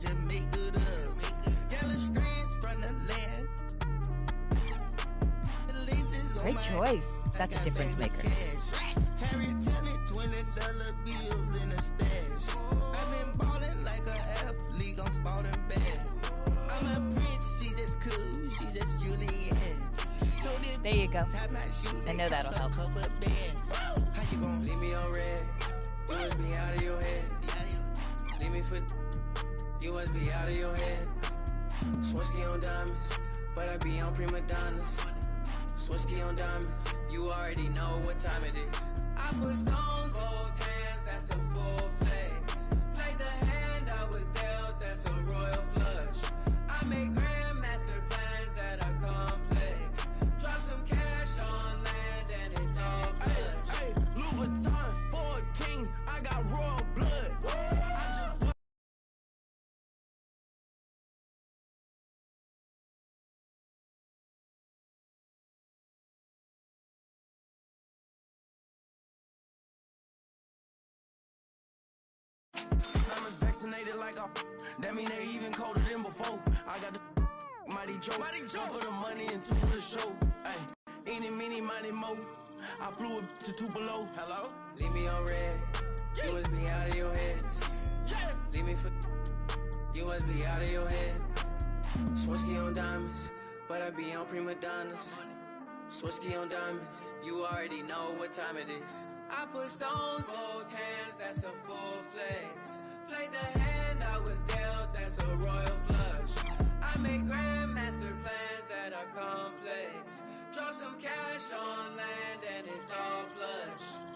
just make good up. Yellow strands from the land. Great choice. That's a difference maker. Harry tell me $20 bills in a stash. I've been ballin' like an athlete on Sporting Bad. I'm a prince, she just cool, she just Julianne. There you go. I know that'll help. How you gon' leave me on red? You must be out of your head. Leave me for you must be out of your head. Swarovski on diamonds, but I be on prima donnas. Swarovski on diamonds, you already know what time it is. I put stones, both hands, that's a full flex. Played the hand I was dealt, that's a royal flush. I make grandmaster plans that are complex. Drop some cash on land and it's all plush. Hey, Louis Vuitton for a king, I got royal blood. I'm vaccinated like a that mean they even colder than before. I got the Mighty Joe for the money and two for the show. Hey, eeny, meeny, miny, mo. I flew it to Tupelo. Hello? Leave me on red. You must be out of your head. Leave me for you must be out of your head. Swarovski on diamonds, but I be on prima donnas. Swarovski on diamonds, you already know what time it is. I put stones, both hands, that's a full flex. Played the hand I was dealt, that's a royal flush. I make grandmaster plans that are complex. Drop some cash on land and it's all plush.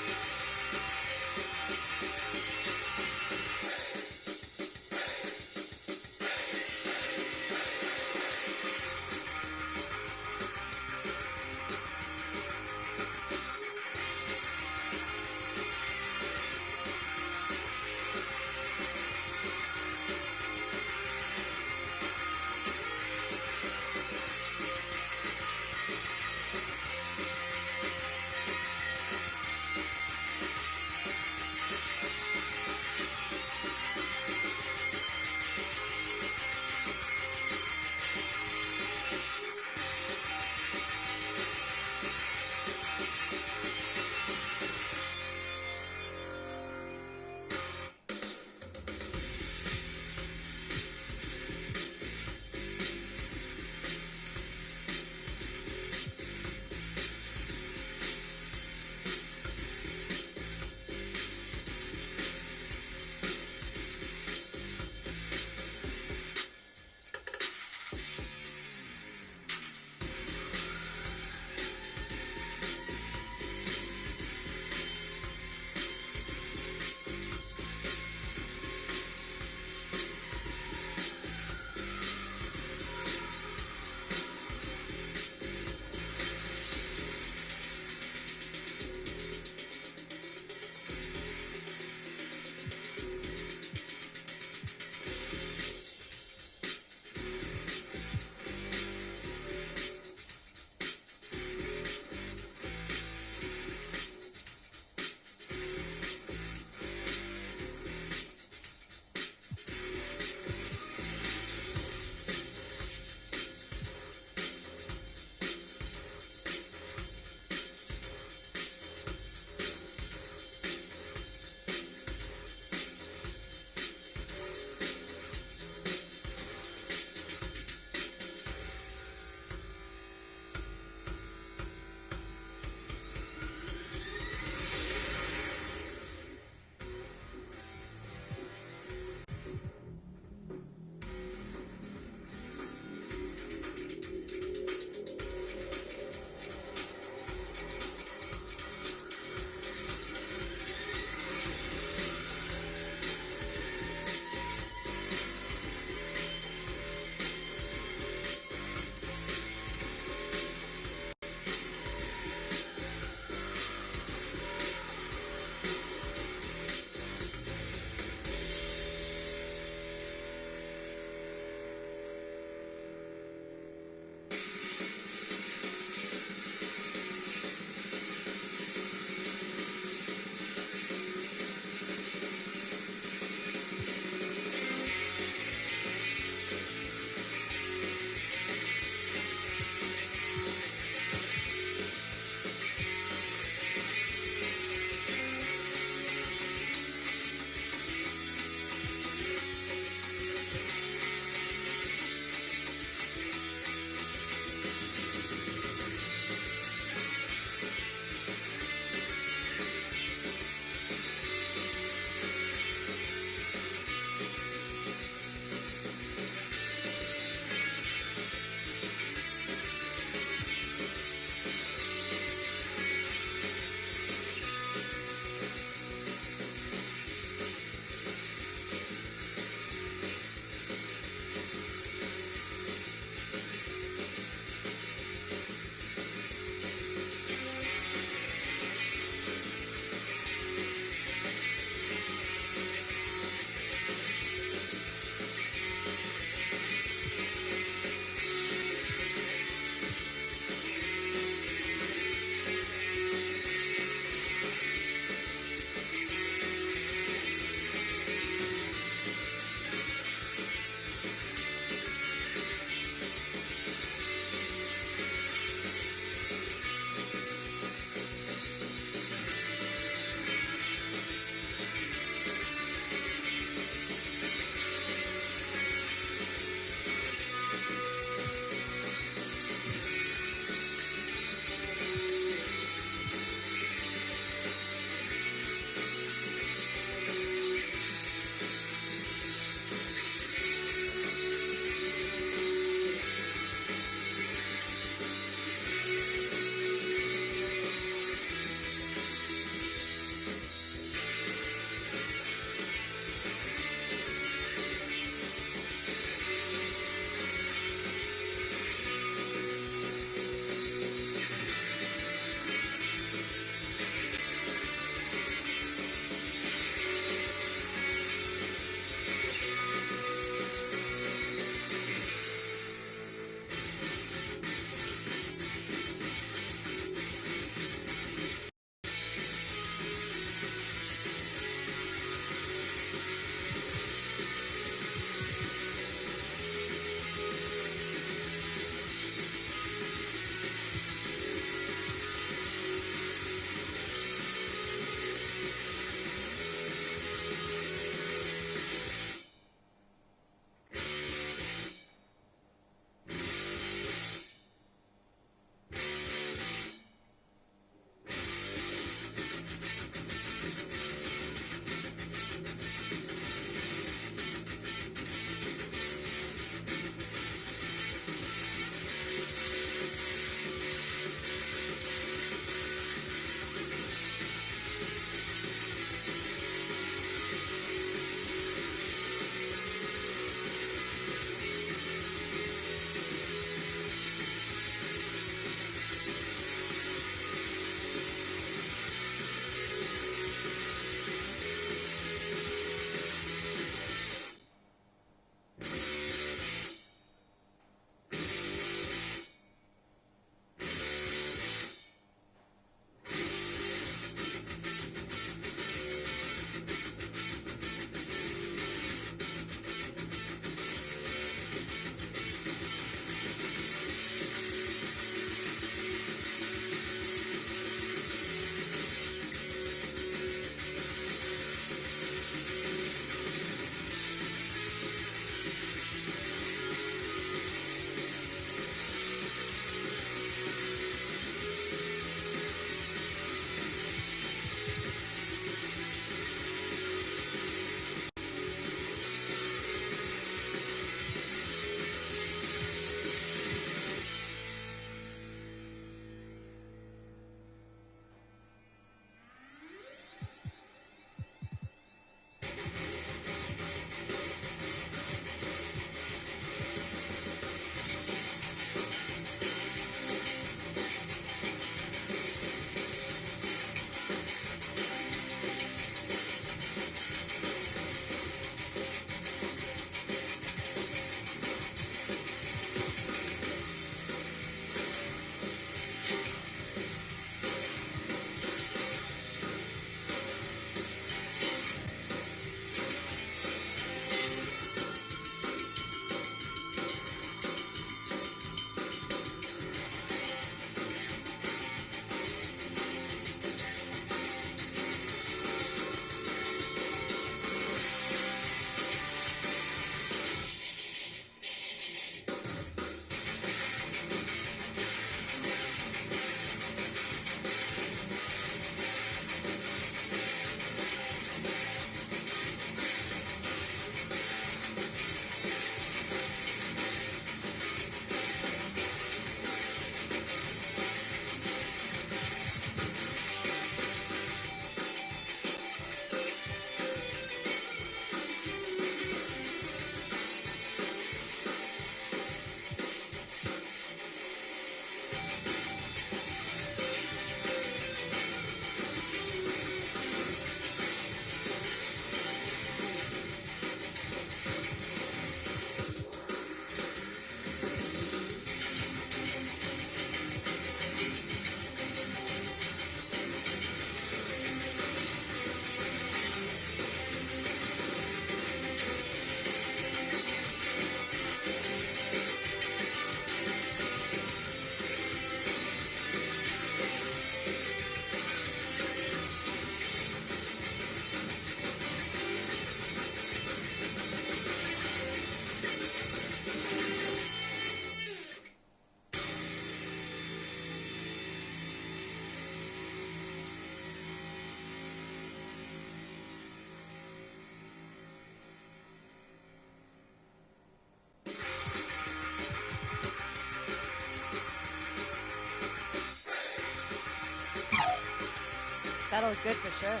Well, good for sure.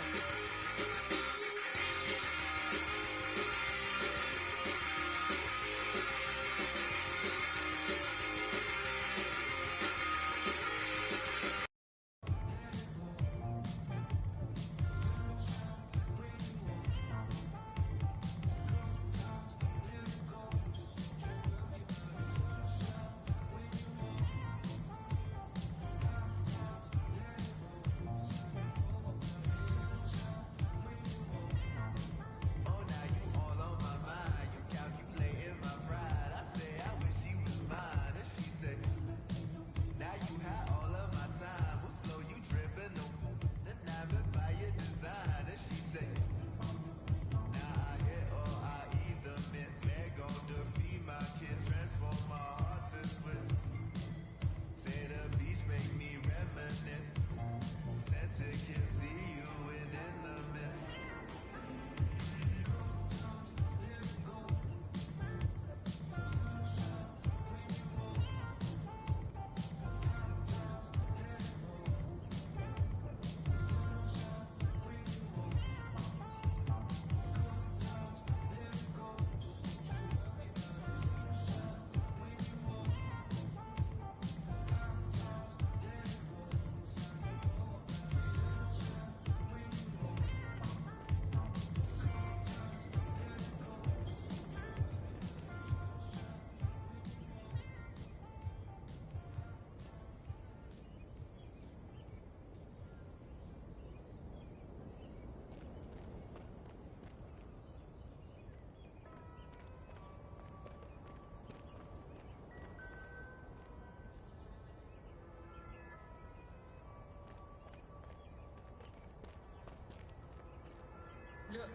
Look,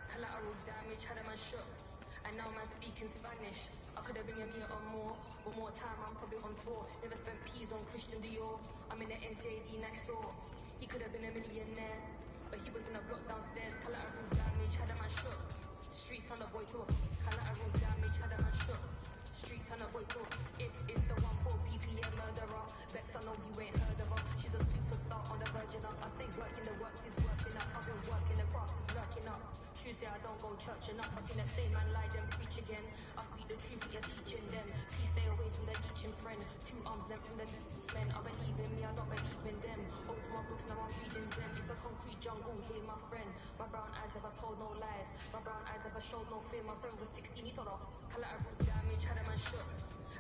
collateral damage, had a man shook. And now man speaking Spanish. I could have been a meter or more, but more time I'm probably on tour. Never spent peas on Christian Dior. I'm in the NJD next door. He could have been a millionaire, but he was in a block downstairs. Collateral damage, had a man shook. Streets turn the boy talk. Collateral damage, had a man shook. Street turn the boy talk. It's the one for BPM murderer. Bex, I know you ain't heard of her. She's a superstar on the virgin up. I stay working, the works is working up. I've been working, the grass is lurking up. Tuesday I don't go church enough. I seen the same man lie then preach again. I speak the truth that you're teaching them. Please stay away from the leeching friend. 2 arms length from the men. I believe in me, I don't believe in them. Open my books, now I'm reading them. It's the concrete jungle here, my friend. My brown eyes never told no lies. My brown eyes never showed no fear. My friend was 16, he told her collateral damage, had a man shook.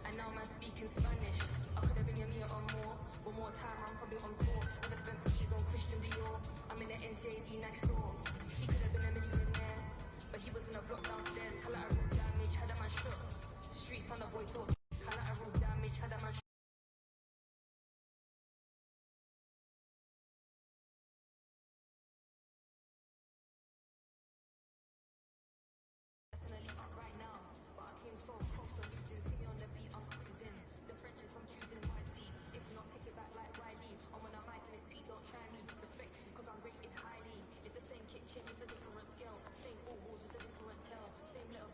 And now man speaking Spanish. I could have been a meter or more, but more time I'm probably on tour. Never spent peas on Christian Dior. I'm in the NJD next door. He could have been a millionaire, but he was in a block downstairs. Collateral damage, had a man shook. Streets turn the boy talk. Collateral damage, had a man shook. Definitely up right now, but I came so close to losing. See me on the beat, I'm cruising. The friendships I'm choosing wisely. If not, kick it back like Wiley. I'm on a mic and it's Pete, don't try me. Respect because I'm rated highly. It's the same kitchen, it's a different scale. Same 4 walls, it's a different tell. Same little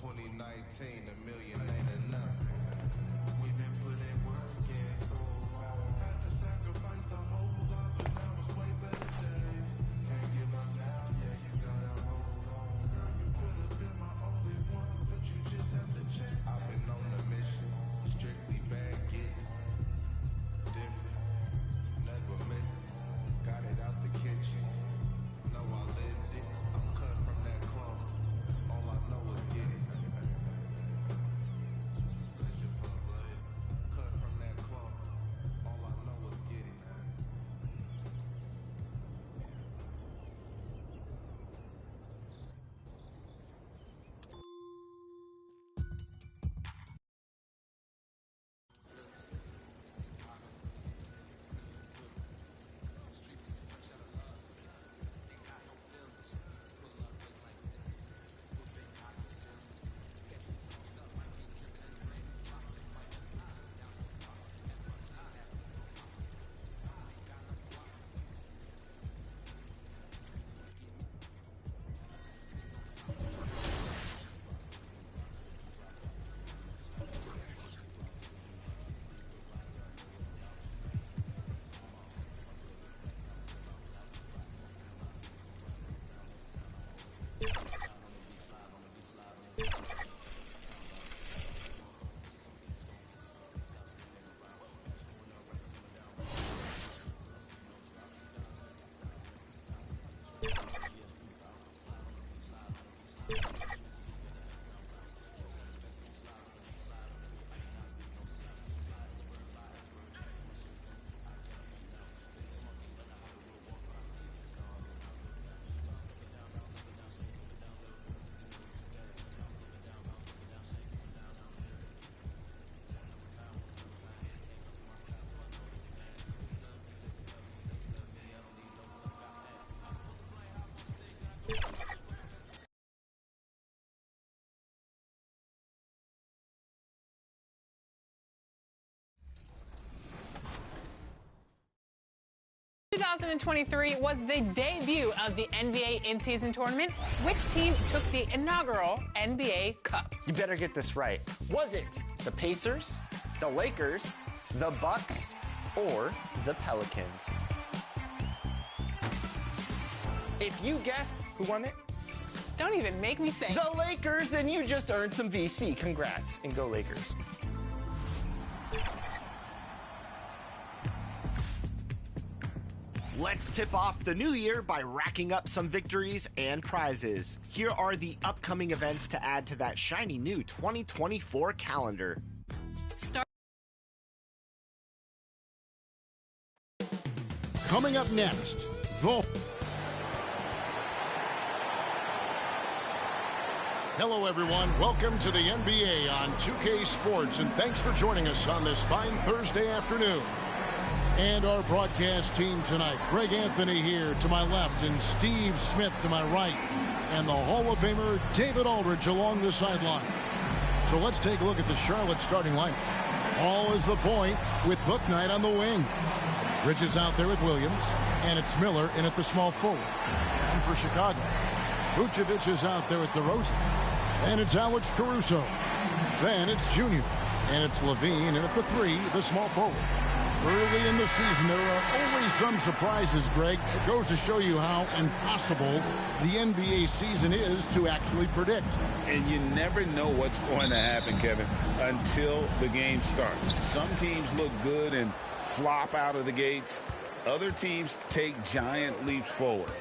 2019, a million ain't enough. We've been putting work in so long. Had to sacrifice a whole lot, but now it's way better days. Can't give up now, yeah, you gotta hold on. Girl, you could have been my only one, but you just have to check. I've been on a mission, strictly bag getting. Different, never missed it. Got it out the kitchen. Know I lived it. I'm cut from that cloth. All I know is get it. Cut from that cloth. All I know is get it. 2023 was the debut of the NBA in-season tournament. Which team took the inaugural NBA Cup? You better get this right. Was it the Pacers, the Lakers, the Bucks, or the Pelicans? If you guessed who won it, Don't even make me say the Lakers, then you just earned some VC. Congrats, and go Lakers. Let's tip off the new year by racking up some victories and prizes. Here are the upcoming events to add to that shiny new 2024 calendar. Coming up next, Hello, everyone. Welcome to the NBA on 2K Sports, and thanks for joining us on this fine Thursday afternoon. And our broadcast team tonight, Greg Anthony here to my left and Steve Smith to my right, and the Hall of Famer David Aldridge along the sideline. So let's take a look at the Charlotte starting lineup. All is the point with Bouknight on the wing. Bridges out there with Williams, and it's Miller in at the small forward. And for Chicago, Vucevic is out there with DeRozan, and it's Alex Caruso. Then it's Junior, and it's Levine in at the 3, the small forward. Early in the season, there are always some surprises, Greg. It goes to show you how impossible the NBA season is to actually predict. And you never know what's going to happen, Kevin, until the game starts. Some teams look good and flop out of the gates. Other teams take giant leaps forward.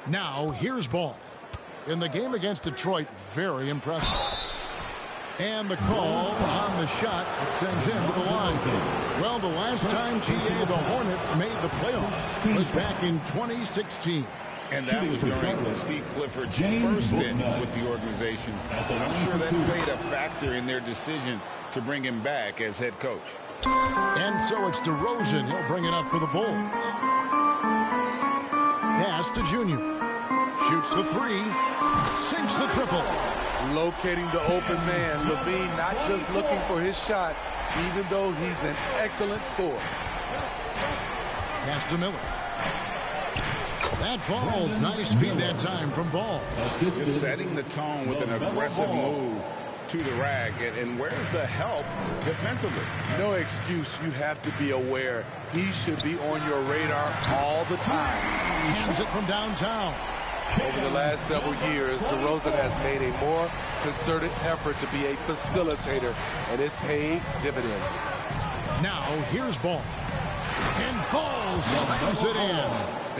Now, here's Ball. In the game against Detroit, very impressive. And the call on the shot that sends him to the line. Well, the last time, GA, the Hornets made the playoffs was back in 2016. And that was during Steve Clifford's first stint with the organization. I'm sure that played a factor in their decision to bring him back as head coach. And so it's DeRozan. He'll bring it up for the Bulls. Pass to Junior. Shoots the 3. Sinks the triple. Locating the open man. Levine not just looking for his shot, even though he's an excellent scorer. Pass to Miller. That falls. Nice feed that time from Ball. Just setting the tone with an aggressive move to the rag. And where's the help defensively? No excuse. You have to be aware. He should be on your radar all the time. Hands it from downtown. Over the last several years, DeRozan has made a more concerted effort to be a facilitator, and it's paid dividends. Now, here's Ball. And Ball slams it in.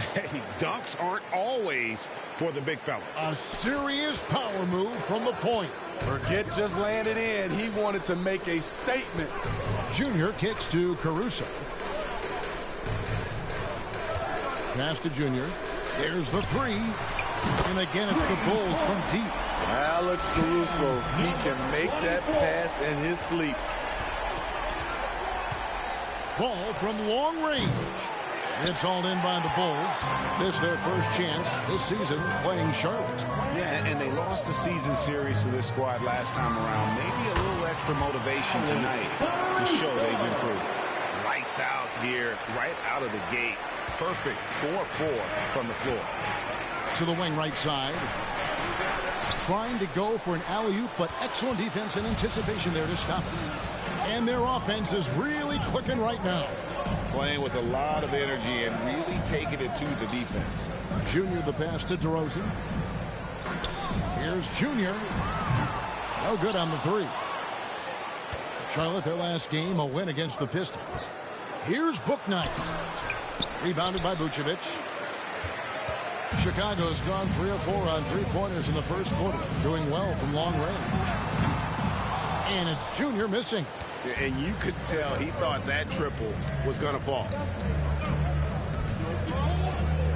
Hey, dunks aren't always for the big fella. A serious power move from the point. Forget just laying it in. He wanted to make a statement. Junior kicks to Caruso. Pass to Junior. There's the three. And again, it's the Bulls from deep. Alex Caruso, he can make that pass in his sleep. Ball from long range. It's hauled in by the Bulls. This their first chance this season playing Charlotte. Yeah, and they lost the season series to this squad last time around. Maybe a little extra motivation tonight to show they've improved. Lights out here, right out of the gate. Perfect 4-4 from the floor. To the wing right side. Trying to go for an alley-oop, but excellent defense and anticipation there to stop it. And their offense is really clicking right now. Playing with a lot of energy and really taking it to the defense. Junior the pass to DeRozan. Here's Junior. No good on the three. Charlotte, their last game, a win against the Pistons. Here's Bouknight. Rebounded by Vucevic. Chicago's gone 3 of 4 on three-pointers in the first quarter. Doing well from long range. And it's Junior missing. And you could tell he thought that triple was going to fall.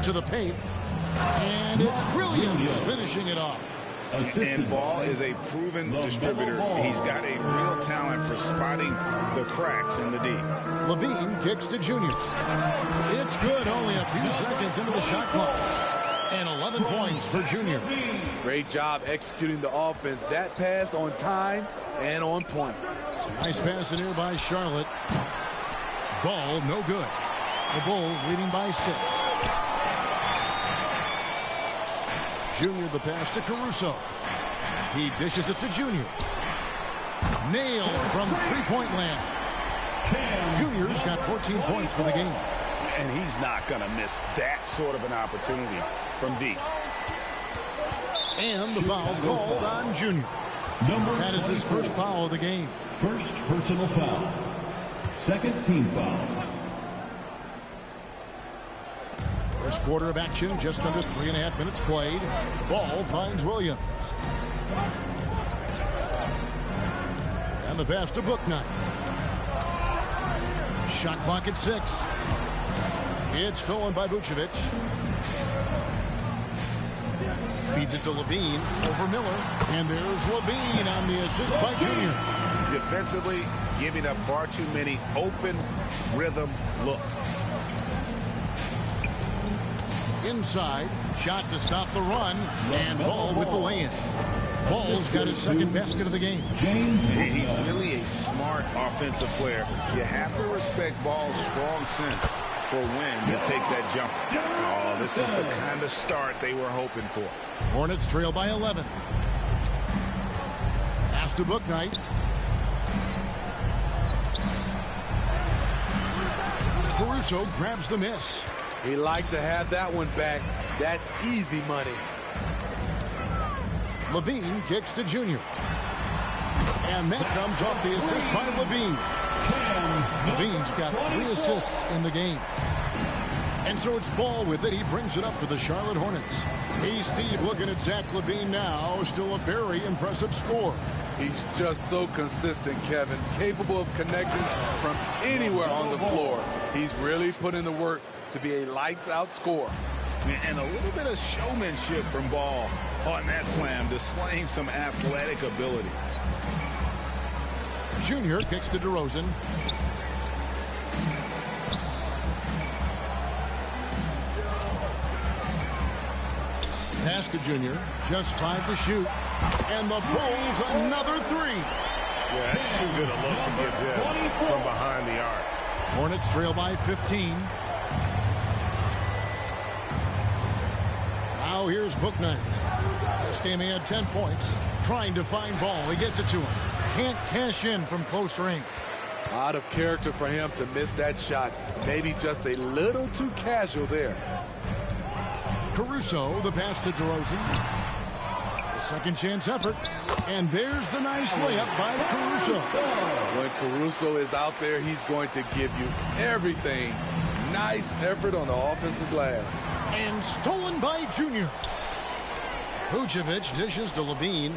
To the paint. And it's Williams finishing it off. And Ball is a proven distributor. He's got a real talent for spotting the cracks in the deep. Levine kicks to Junior. It's good, only a few seconds into the shot clock. And 11 points for Junior. Great job executing the offense. That pass on time and on point. It's a nice pass in here by Charlotte. Ball no good. The Bulls leading by 6. Junior the pass to Caruso. He dishes it to Junior. Nailed from three-point land. Junior's got 14 points for the game. And he's not going to miss that sort of an opportunity from deep. And the foul called on Junior. That is his first foul of the game. First personal foul. Second team foul. First quarter of action, just under 3.5 minutes played. Ball finds Williams. And the pass to Bouknight. Shot clock at 6. It's stolen by Vucevic. Feeds it to Levine over Miller. And there's Levine on the assist by Junior. Defensively, giving up far too many open rhythm looks. Inside, shot to stop the run, and Ball with the lay-in. Ball's got his second basket of the game. He's really a smart offensive player. You have to respect Ball's strong sense for when to take that jump. Oh, this is the kind of start they were hoping for. Hornets trail by 11. Pass to Bouknight. Caruso grabs the miss. He liked to have that one back. That's easy money. Levine kicks to Junior. And that comes off the assist by Levine. Levine's got 3 assists in the game. And so it's Ball with it. He brings it up for the Charlotte Hornets. Hey, Steve, looking at Zach Levine now. Still a very impressive score. He's just so consistent, Kevin. Capable of connecting from anywhere on the floor. He's really put in the work to be a lights-out scorer. And a little bit of showmanship from Ball on that slam, displaying some athletic ability. Junior kicks to DeRozan. Pass to Junior. Just 5 to shoot. And the Bulls another 3. Yeah, that's too good a look to give them from behind the arc. Hornets trail by 15. Here's Bouknight. This game he had 10 points. Trying to find ball. He gets it to him. Can't cash in from close range. Out of character for him to miss that shot. Maybe just a little too casual there. Caruso, the pass to DeRozan. A second chance effort. And there's the nice layup by Caruso. When Caruso is out there, he's going to give you everything. Nice effort on the offensive glass. And stolen by Junior. Vucevic dishes to Levine.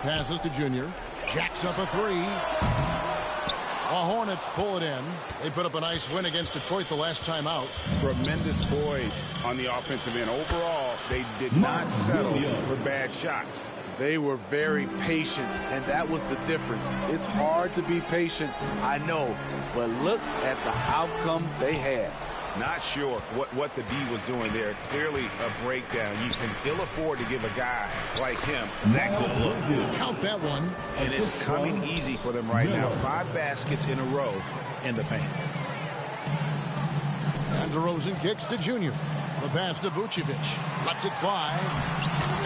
Passes to Junior. Jacks up a three. The Hornets pull it in. They put up a nice win against Detroit the last time out. Tremendous poise on the offensive end. Overall, they did not settle for bad shots. They were very patient, and that was the difference. It's hard to be patient, I know, but look at the outcome they had. Not sure what the D was doing there. Clearly a breakdown. You can ill afford to give a guy like him that good look. Count that one. And it's coming easy for them right now. 5 baskets in a row in the paint. And DeRozan kicks to Junior. The pass to Vucevic. Lets it fly.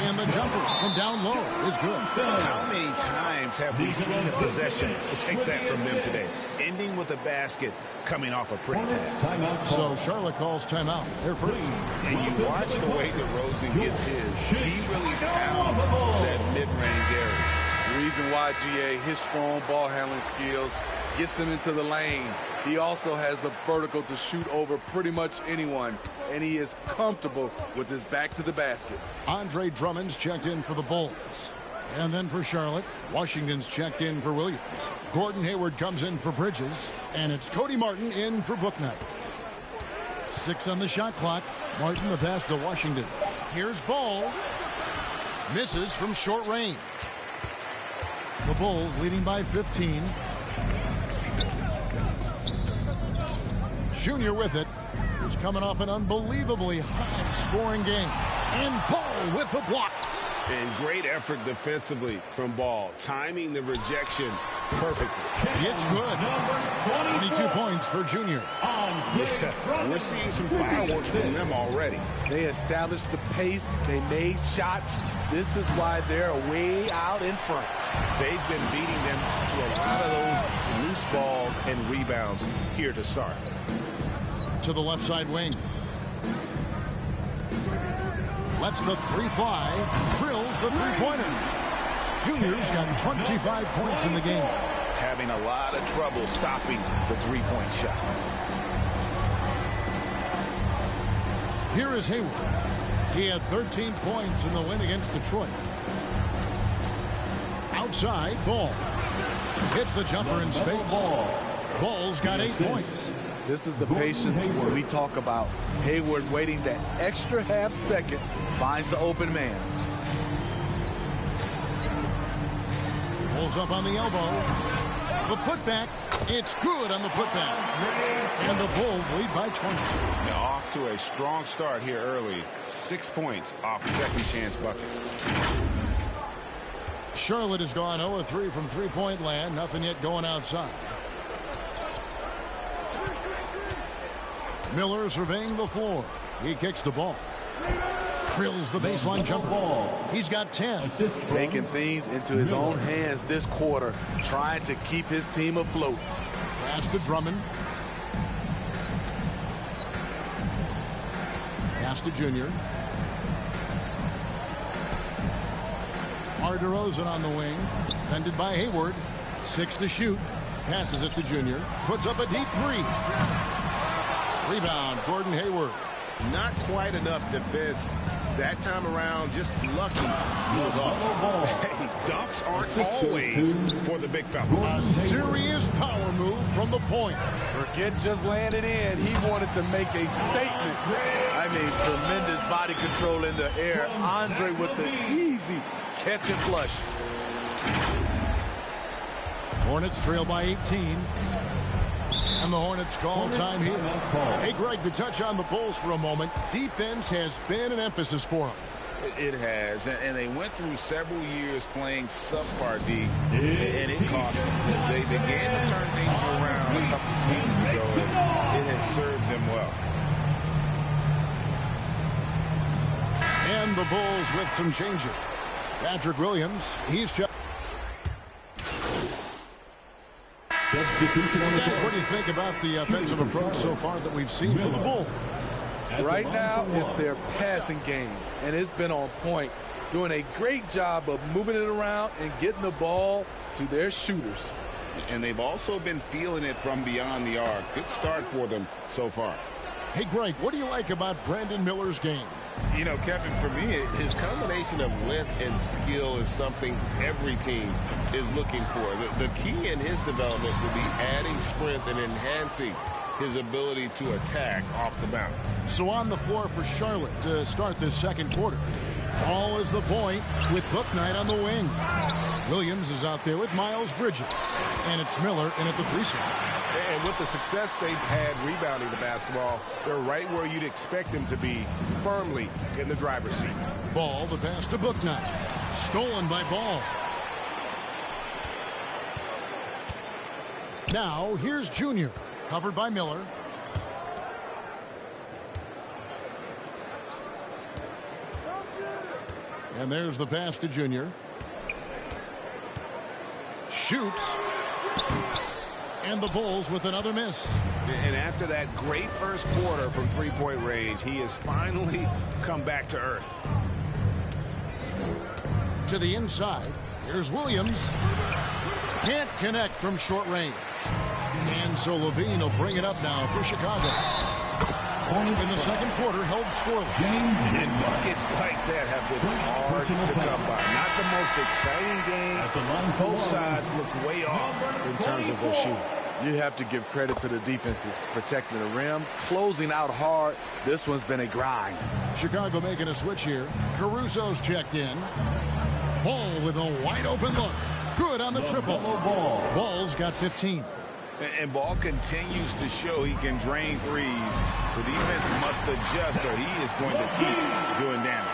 And the jumper from down low is good. How many times have we seen a possession like that from them today? Ending with a basket coming off a pretty pass. So Charlotte calls timeout. They're first. And you watch the way DeRozan gets his. He really pounds that mid-range area. The reason why, GA, his strong ball handling skills gets him into the lane. He also has the vertical to shoot over pretty much anyone, and he is comfortable with his back to the basket. Andre Drummond's checked in for the Bulls. And then for Charlotte, Washington's checked in for Williams. Gordon Hayward comes in for Bridges. And it's Cody Martin in for Bouknight. 6 on the shot clock. Martin the pass to Washington. Here's Ball. Misses from short range. The Bulls leading by 15. Junior with it. He's coming off an unbelievably high-scoring game. And Ball with the block. And great effort defensively from Ball. Timing the rejection perfectly. It's good. 22 points for Junior. Yeah, we're seeing some fireworks from them already. They established the pace. They made shots. This is why they're way out in front. They've been beating them to a lot of those loose balls and rebounds here to start. To the left side wing. Lets the three fly. Drills the three-pointer. Junior's got 25 points in the game. Having a lot of trouble stopping the three-point shot. Here is Hayward. He had 13 points in the win against Detroit. Outside, Ball. Hits the jumper in space. Ball's got 8 points. This is the patience we talk about. Hayward waiting that extra half second, finds the open man. Pulls up on the elbow. The putback. It's good on the putback. And the Bulls lead by 20. Now off to a strong start here early. 6 points off second chance buckets. Charlotte has gone 0-3 from three-point land. Nothing yet going outside. Miller surveying the floor. He kicks the ball. Drills the baseline jumper. He's got 10. Taking things into his own hands this quarter, trying to keep his team afloat. Pass to Drummond. Pass to Junior. DeRozan on the wing. Defended by Hayward. 6 to shoot. Passes it to Junior. Puts up a deep three. Rebound, Gordon Hayward. Not quite enough defense that time around. Just lucky he was off. Hey, dunks aren't always for the big fella. A serious power move from the point. Forget just landed in. He wanted to make a statement. I mean, tremendous body control in the air. Andre with the easy catch and flush. Hornets trail by 18. And the Hornets call time here. Hey, Greg, to touch on the Bulls for a moment, defense has been an emphasis for them. It has, and they went through several years playing subpar D, and it cost them. They began to turn things around a couple seasons ago, and it has served them well. And the Bulls with some changes. Patrick Williams, he's just... Guys, what do you think about the offensive approach so far that we've seen from the Bulls? Right now, it's their passing game, and it's been on point, doing a great job of moving it around and getting the ball to their shooters. And they've also been feeling it from beyond the arc. Good start for them so far. Hey, Greg, what do you like about Brandon Miller's game? You know, Kevin, for me, his combination of length and skill is something every team is looking for. The key in his development will be adding strength and enhancing his ability to attack off the bounce. So on the floor for Charlotte to start this second quarter. Ball is the point with Bouknight on the wing. Williams is out there with Miles Bridges. And it's Miller in at the 3 slot. And with the success they've had rebounding the basketball, they're right where you'd expect them to be, firmly in the driver's seat. Ball, the pass to Bouknight. Stolen by Ball. Now, here's Junior. Covered by Miller. And there's the pass to Junior. Shoots. And the Bulls with another miss. And after that great first quarter from three-point range, he has finally come back to earth. To the inside. Here's Williams. Can't connect from short range. And so Levine will bring it up now for Chicago. In the second quarter, held scoreless. And buckets like that have been hard to come by. Not the most exciting game. Both sides look way off in terms of their shooting. You have to give credit to the defenses, protecting the rim, closing out hard. This one's been a grind. Chicago making a switch here. Caruso's checked in. Ball with a wide open look. Good on the triple. Ball's got 15. And Ball continues to show he can drain threes. The defense must adjust or he is going to keep doing damage.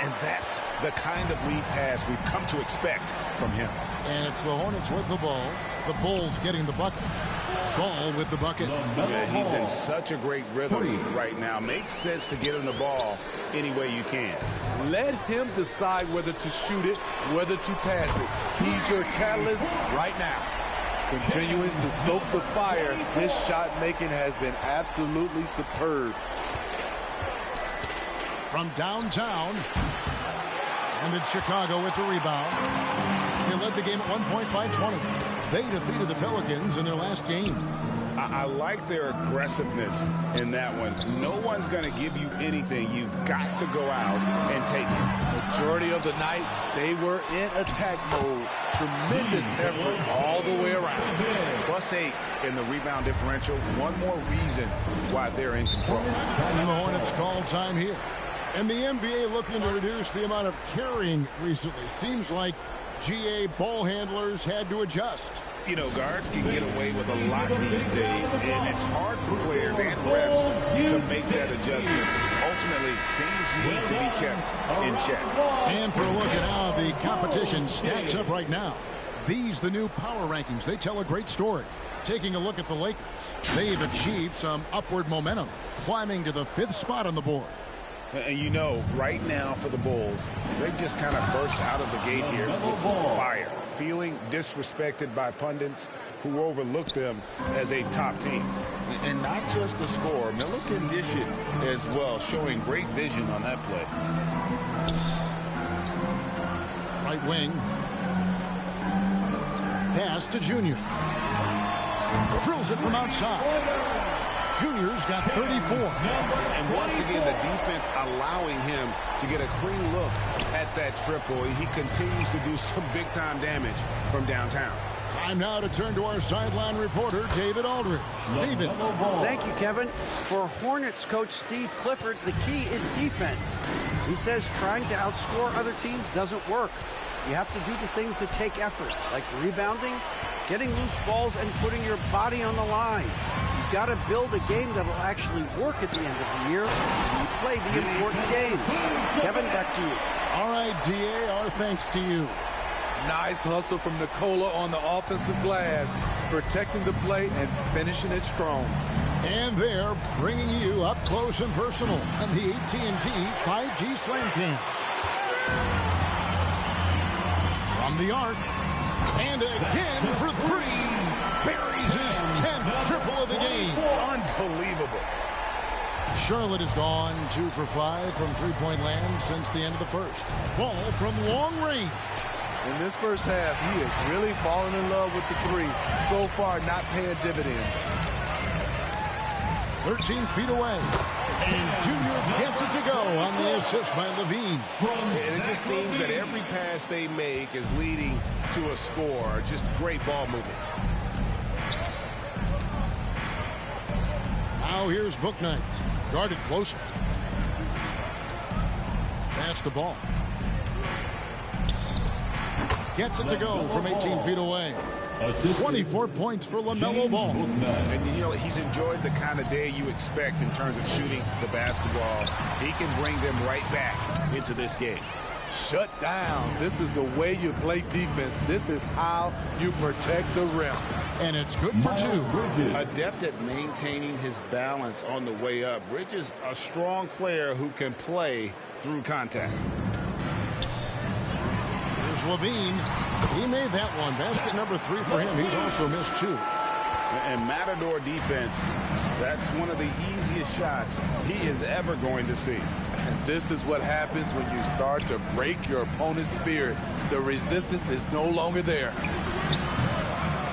And that's the kind of lead pass we've come to expect from him. And it's the Hornets with the ball. The Bulls getting the bucket. Ball with the bucket. Yeah, he's in such a great rhythm right now. Makes sense to get him the ball any way you can. Let him decide whether to shoot it, whether to pass it. He's your catalyst right now. Continuing to stoke the fire, his shot making has been absolutely superb. From downtown, and it's Chicago with the rebound. They led the game at 1 point by 20. They defeated the Pelicans in their last game. I like their aggressiveness in that one. No one's going to give you anything. You've got to go out and take it. Majority of the night, they were in attack mode. Tremendous effort all the way around. +8 in the rebound differential. One more reason why they're in control. And the Hornets call time here. And the NBA looking to reduce the amount of carrying recently. Seems like GA ball handlers had to adjust. You know, guards can get away with a lot these days, and it's hard for players and refs to make that adjustment. Ultimately, teams need to be kept in check. And for a look at how the competition stacks up right now, these the new power rankings. They tell a great story. Taking a look at the Lakers, they've achieved some upward momentum, climbing to the 5th spot on the board. And you know, right now for the Bulls, they just kind of burst out of the gate here with some fire, feeling disrespected by pundits who overlook them as a top team. And not just the score, Miller can dish it as well, showing great vision on that play. Right wing. Pass to Junior. Drills it from outside. Junior's got 34. And once again, the defense allowing him to get a clean look at that triple. He continues to do some big-time damage from downtown. Time now to turn to our sideline reporter, David Aldridge. David. Thank you, Kevin. For Hornets coach Steve Clifford, the key is defense. He says trying to outscore other teams doesn't work. You have to do the things that take effort, like rebounding, getting loose balls, and putting your body on the line. You've got to build a game that will actually work at the end of the year when you play the important games. Kevin, back to you. All right, DA, our thanks to you. Nice hustle from Nikola on the offensive glass, protecting the play and finishing it strong. And they're bringing you up close and personal on the AT&T 5G Slam Cam. From the arc, and again for three. Buries his 10th triple of the game. Unbelievable. Charlotte has gone 2 for 5 from three-point land since the end of the first. Ball from long range. In this first half, he is really falling in love with the three. So far, not paying dividends. 13 feet away. And Junior gets it to go on the assist by Levine. And it just seems that every pass they make is leading to a score. Just great ball movement. Now here's Bouknight. Guarded closer. Pass the ball. Gets it to go from 18 feet away. 24 points for LaMelo Ball. And, you know, he's enjoyed the kind of day you expect in terms of shooting the basketball. He can bring them right back into this game. Shut down. This is the way you play defense. This is how you protect the rim. And it's good for 2. Adept at maintaining his balance on the way up. Bridges, a strong player who can play through contact. Here's Levine. He made that one. Basket number 3 for him. He's also missed 2. And Matador defense, that's one of the easiest shots he is ever going to see. And this is what happens when you start to break your opponent's spirit. The resistance is no longer there.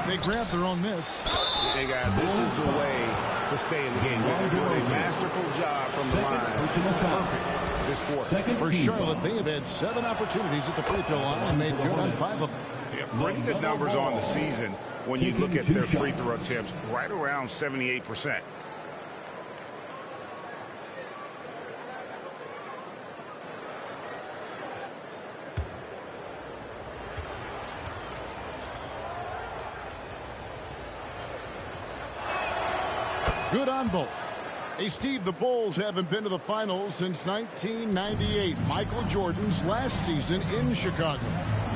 They grab their own miss. Hey, guys, this is the way to stay in the game. They're doing a masterful job from the line. Perfect this quarter. For Charlotte, they have had 7 opportunities at the free throw line and made good on 5 of them. Yeah, pretty good numbers on the season when you look at their free throw attempts, right around 78%. Good on both. Hey, Steve, the Bulls haven't been to the finals since 1998, Michael Jordan's last season in Chicago.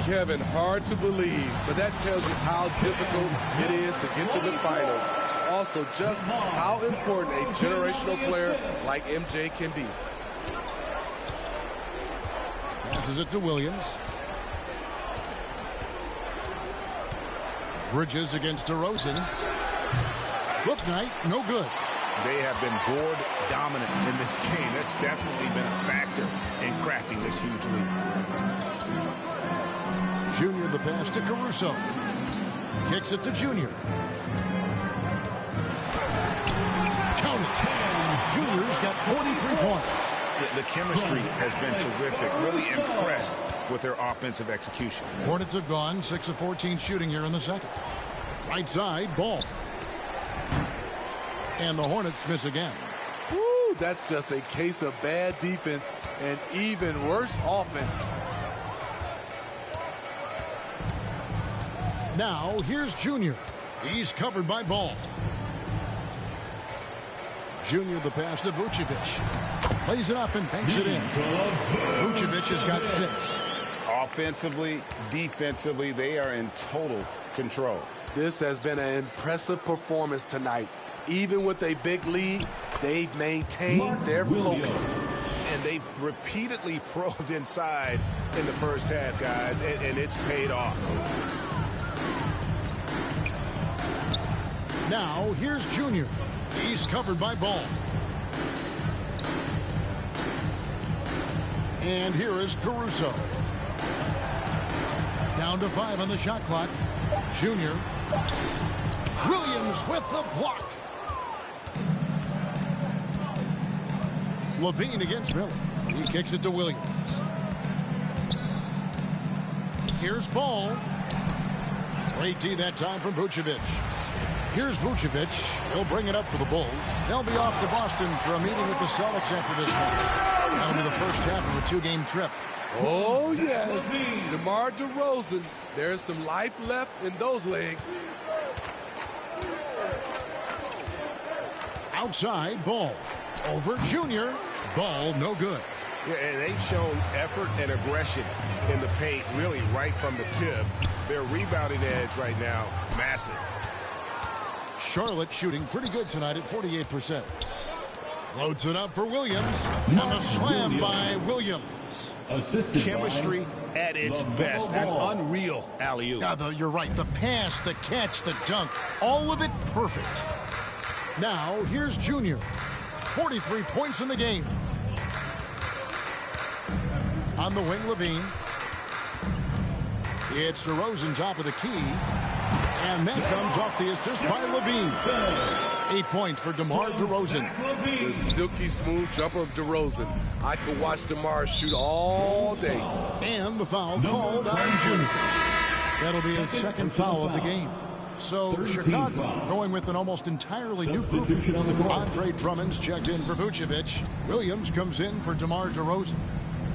Kevin, hard to believe, but that tells you how difficult it is to get to the finals. Also, just how important a generational player like MJ can be. Passes it to Williams. Bridges against DeRozan. Bouknight, no good. They have been board dominant in this game. That's definitely been a factor in crafting this huge lead. Junior the pass to Caruso. Kicks it to Junior. Count it. Junior's got 43 points. The chemistry has been terrific. Really impressed with their offensive execution. Hornets have gone 6 of 14 shooting here in the second. Right side, Ball. And the Hornets miss again. Woo, that's just a case of bad defense and even worse offense. Now, here's Junior. He's covered by Ball. Junior the pass to Vucevic. Plays it up and banks it in. Vucevic has got 6. Offensively, defensively, they are in total control. This has been an impressive performance tonight. Even with a big lead, they've maintained their focus. And they've repeatedly probed inside in the first half, guys, and it's paid off. Now, here's Junior. He's covered by Ball. And here is Caruso. Down to 5 on the shot clock. Junior. Williams with the block. Levine against Miller. He kicks it to Williams. Here's Ball. Great D that time from Vucevic. Here's Vucevic. He'll bring it up for the Bulls. They'll be off to Boston for a meeting with the Celtics after this one. That'll be the first half of a 2-game trip. Oh, yes. DeMar DeRozan. There's some life left in those legs. Outside, Ball. Over Junior. Ball, no good. Yeah, and they've shown effort and aggression in the paint, really right from the tip. Their rebounding edge right now, massive. Charlotte shooting pretty good tonight at 48%. Floats it up for Williams. And the slam by Williams. Chemistry at its best. An unreal alley-oop. You're right. The pass, the catch, the dunk, all of it perfect. Now, here's Junior. 43 points in the game. On the wing, Levine. It's DeRozan top of the key. And that comes off the assist by Levine. 8 points for DeMar DeRozan. The silky smooth jumper of DeRozan. I could watch DeMar shoot all day. And the foul called on Junior. That'll be his second foul of the game. So Chicago going with an almost entirely new group. Andre Drummond's checked in for Vucevic. Williams comes in for DeMar DeRozan.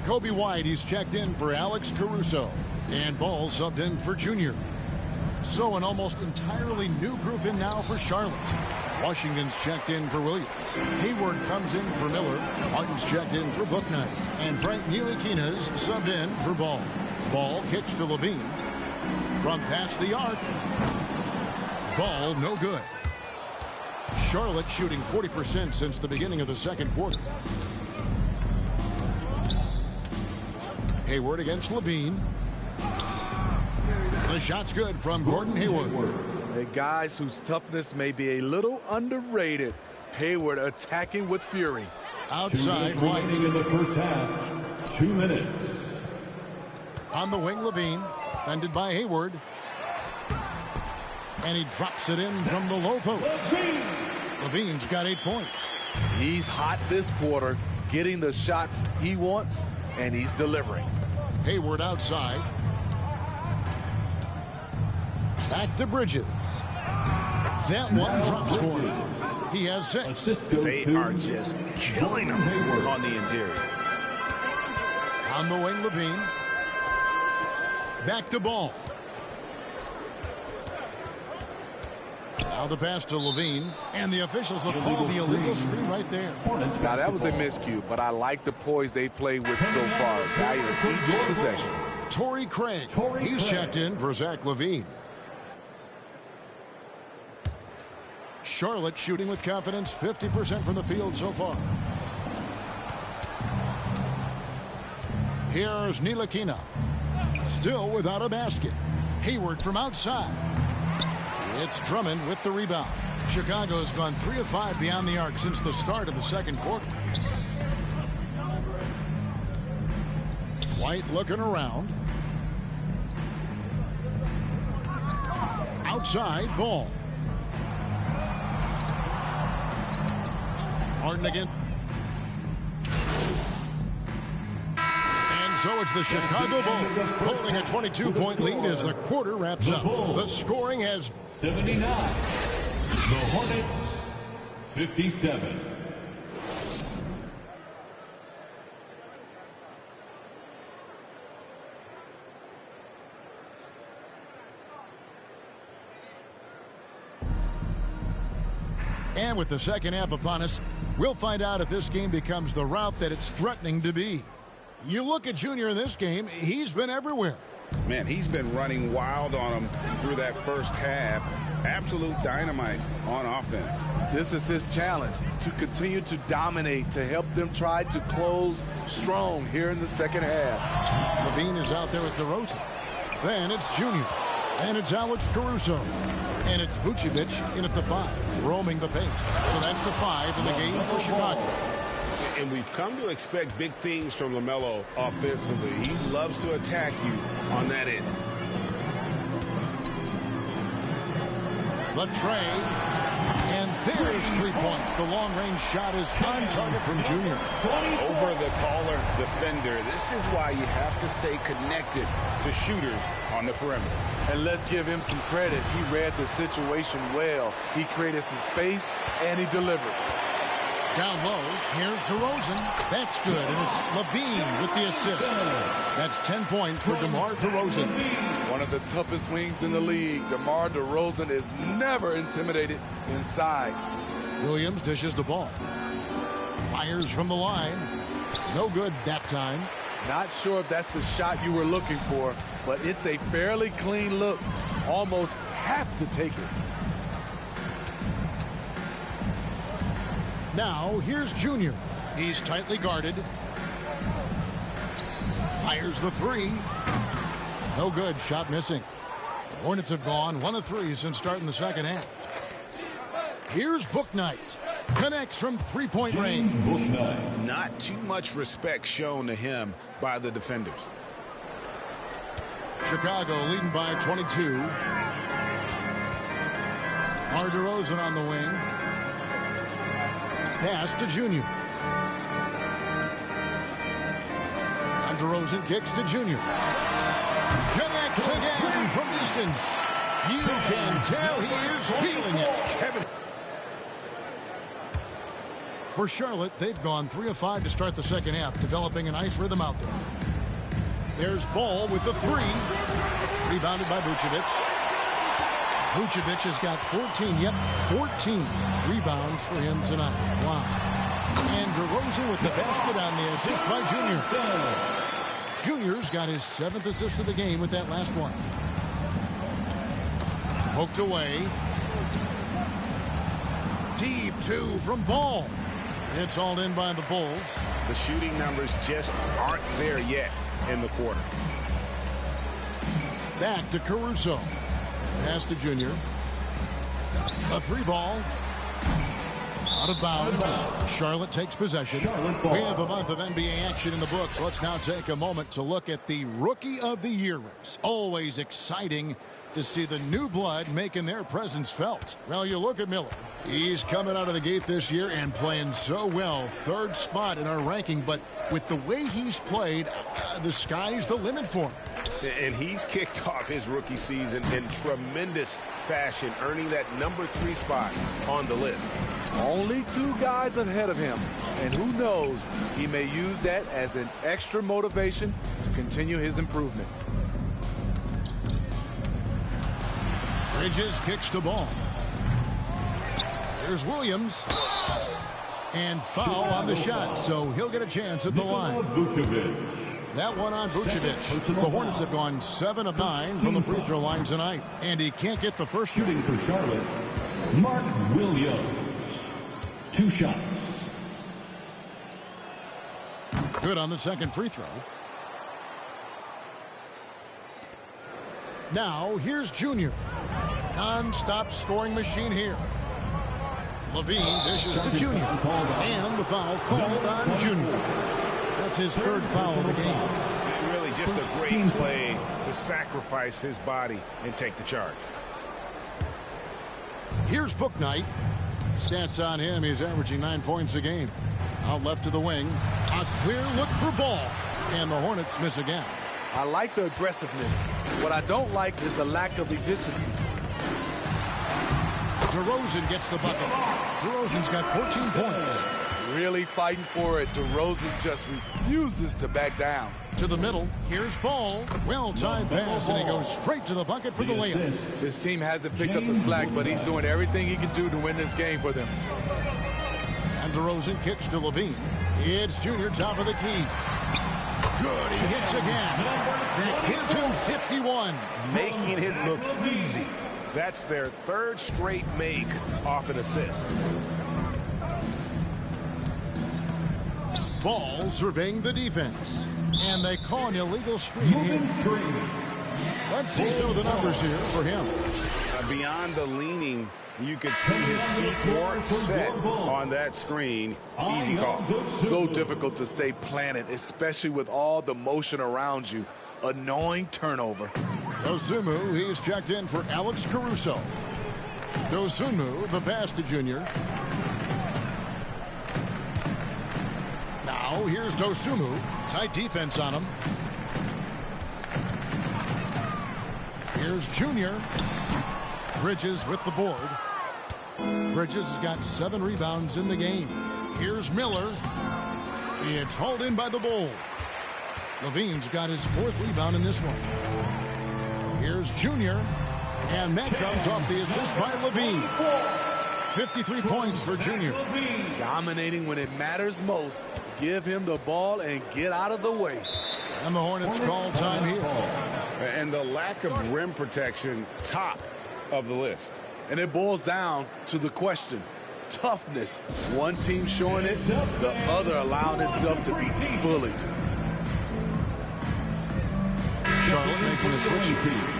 Kobe White, he's checked in for Alex Caruso. And Ball subbed in for Junior. So an almost entirely new group in now for Charlotte. Washington's checked in for Williams. Hayward comes in for Miller. Martin's checked in for Bouknight. And Frank Ntilikina's subbed in for Ball. Ball kicks to Levine. From past the arc. Ball no good. Charlotte shooting 40% since the beginning of the second quarter. Hayward against Levine. The shot's good from Gordon Hayward. Hey, guys whose toughness may be a little underrated. Hayward attacking with fury. Outside White. In the first half, 2 minutes. On the wing, Levine. Defended by Hayward. And he drops it in from the low post. Levine's got 8 points. He's hot this quarter, getting the shots he wants, and he's delivering. Hayward outside. Back to Bridges. That one drops for him. He has 6. They are just killing him on the interior. On the wing, Levine. Back to Ball. Now the pass to Levine, and the officials will call the illegal screen right there. Now that was a miscue, but I like the poise they played with so far. Value of each possession. Torrey Craig, he's checked in for Zach LaVine. Charlotte shooting with confidence, 50% from the field so far. Here's Ntilikina. Still without a basket. Hayward from outside. It's Drummond with the rebound. Chicago's gone 3 of 5 beyond the arc since the start of the second quarter. White looking around. Outside, Ball. Harden again. And so it's the Chicago Bulls holding a 22-point lead as the quarter wraps up. The scoring has 79. The Hornets 57. And with the second half upon us, we'll find out if this game becomes the route that it's threatening to be. You look at Junior in this game, he's been everywhere. Man, he's been running wild on him through that first half. Absolute dynamite on offense. This is his challenge, to continue to dominate, to help them try to close strong here in the second half. Levine is out there with DeRozan. Then it's Junior. And it's Alex Caruso. And it's Vucevic in at the 5, roaming the paint. So that's the 5 in the game for Chicago. And we've come to expect big things from LaMelo offensively. He loves to attack you on that end. The tray. And there's 3 points. The long-range shot is on target from Junior. Over the taller defender. This is why you have to stay connected to shooters on the perimeter. And let's give him some credit. He read the situation well. He created some space, and he delivered. Down low, here's DeRozan. That's good, and it's Levine with the assist. That's 10 points for DeMar DeRozan. One of the toughest wings in the league. DeMar DeRozan is never intimidated inside. Williams dishes the ball. Fires from the line. No good that time. Not sure if that's the shot you were looking for, but it's a fairly clean look. Almost have to take it. Now, here's Junior. He's tightly guarded. Fires the three. No good. Shot missing. The Hornets have gone 1 of 3 since starting the second half. Here's Bouknight. Connects from three-point range. Not too much respect shown to him by the defenders. Chicago leading by 22. DeRozan on the wing. Pass to Junior. And DeRozan kicks to Junior. Connects again from distance. You can tell he is feeling it. Kevin. For Charlotte, they've gone 3 of 5 to start the second half, developing a nice rhythm out there. There's Ball with the 3. Rebounded by Vucevic. Vucevic has got 14 rebounds for him tonight. Wow. And DeRozan with the basket on the assist by Junior. Junior's got his 7th assist of the game with that last one. Poked away. Deep 2 from Ball. It's all in by the Bulls. The shooting numbers just aren't there yet in the quarter. Back to Caruso. Pass to Junior. A 3 ball. Out of bounds. Charlotte takes possession. We have a month of NBA action in the books. Let's now take a moment to look at the Rookie of the Year race. Always exciting to see the new blood making their presence felt. Well, you look at Miller. He's coming out of the gate this year and playing so well. 3rd spot in our ranking, but with the way he's played, the sky's the limit for him. And he's kicked off his rookie season in tremendous fashion, earning that number 3 spot on the list. Only 2 guys ahead of him, and who knows, he may use that as an extra motivation to continue his improvement. Bridges kicks the ball. Here's Williams. And foul on the shot, so he'll get a chance at the line. That one on Vucevic. The Hornets have gone 7 of 9 from the free throw line tonight, and he can't get the first shooting for Charlotte. Mark Williams. 2 shots. Good on the second free throw. Now here's Junior. Non-stop scoring machine here. Levine dishes to Junior. And the foul called on Junior. That's his 3rd foul of the game. Really just a great play to sacrifice his body and take the charge. Here's Bouknight. Stats on him, he's averaging 9 points a game. Out left to the wing. A clear look for Ball. And the Hornets miss again. I like the aggressiveness. What I don't like is the lack of efficiency. DeRozan gets the bucket. DeRozan's got 14 points. Really fighting for it. DeRozan just refuses to back down. To the middle. Here's Ball. Well-timed pass, and he goes straight to the bucket for the layup. His team hasn't picked up the slack, but he's doing everything he can do to win this game for them. And DeRozan kicks to Levine. It's Junior, top of the key. Good, he hits again. That gives him 51. Making it look easy. That's their 3rd straight make off an assist. Ball surveying the defense. And they call an illegal screen here. Let's see some of the numbers here for him. Beyond the leaning, you could see his feet weren't set on that screen. Easy call. So difficult to stay planted, especially with all the motion around you. Annoying turnover. Dosunmu, he's checked in for Alex Caruso. Dosunmu, the pass to Junior. Now here's Dosunmu. Tight defense on him. Here's Junior. Bridges with the board. Bridges has got 7 rebounds in the game. Here's Miller. It's hauled in by the Bulls. Levine's got his 4th rebound in this one. Here's Junior. And that comes off the assist by Levine. 53 points for Junior. Dominating when it matters most. Give him the ball and get out of the way. And the Hornets call time here. And the lack of rim protection, top of the list. And it boils down to the question, toughness. One team showing it, the other allowing itself to be bullied. Charlotte making a switch.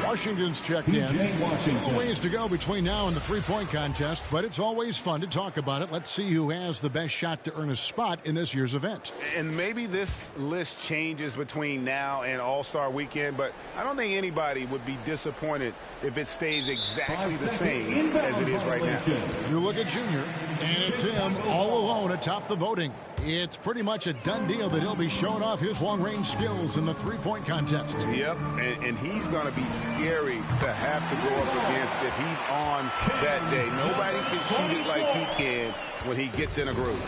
Washington's checked in. A ways to go between now and the three-point contest, but it's always fun to talk about it. Let's see who has the best shot to earn a spot in this year's event. And maybe this list changes between now and All-Star Weekend, but I don't think anybody would be disappointed if it stays exactly the same as it is right now. You look at Junior, and it's him all alone atop the voting. It's pretty much a done deal that he'll be showing off his long-range skills in the three-point contest. Yep, and he's going to be scary to have to go up against if he's on that day. Nobody can shoot it like he can when he gets in a groove.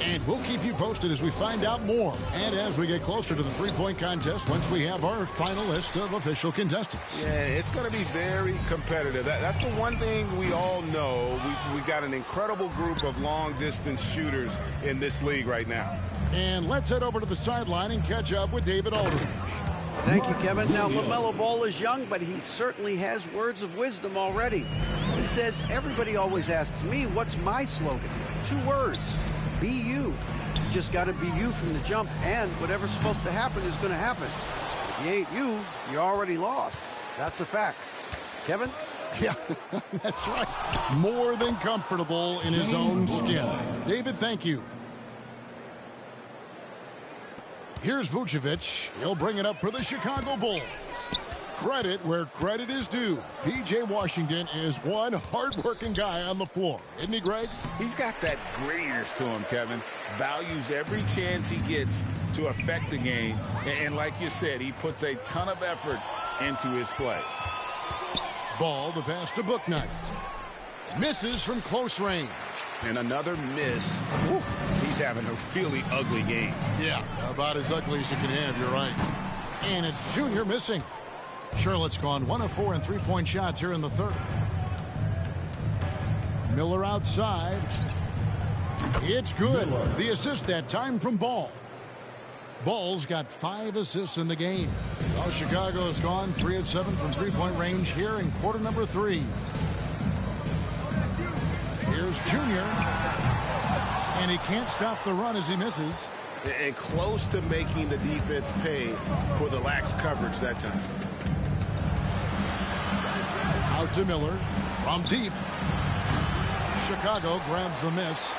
And we'll keep you posted as we find out more and as we get closer to the three-point contest once we have our final list of official contestants. Yeah, it's going to be very competitive. That's the one thing we all know. We got an incredible group of long-distance shooters in this league right now. And let's head over to the sideline and catch up with David Aldridge. Thank you, Kevin. Now, LaMelo Ball is young, but he certainly has words of wisdom already. He says, everybody always asks me, what's my slogan? 2 words. Be you. You just got to be you from the jump, and whatever's supposed to happen is going to happen. If you ain't you, you're already lost. That's a fact. Kevin? Yeah, that's right. More than comfortable in his own skin. David, thank you. Here's Vucevic. He'll bring it up for the Chicago Bulls. Credit where credit is due. P.J. Washington is one hard-working guy on the floor. Isn't he, Greg? He's got that grittiness to him, Kevin. Values every chance he gets to affect the game. And like you said, he puts a ton of effort into his play. Ball, the pass to Bouknight. Misses from close range. And another miss. Whew, he's having a really ugly game. Yeah, about as ugly as you can have, you're right. And it's Junior missing. Charlotte's gone 1 of 4 in three-point shots here in the third. Miller outside. It's good. The assist that time from Ball. Ball's got 5 assists in the game. Well, Chicago's gone 3 of 7 from three-point range here in quarter number 3. Here's Junior. And he can't stop the run as he misses. And close to making the defense pay for the lax coverage that time. Out to Miller from deep. Chicago grabs the miss.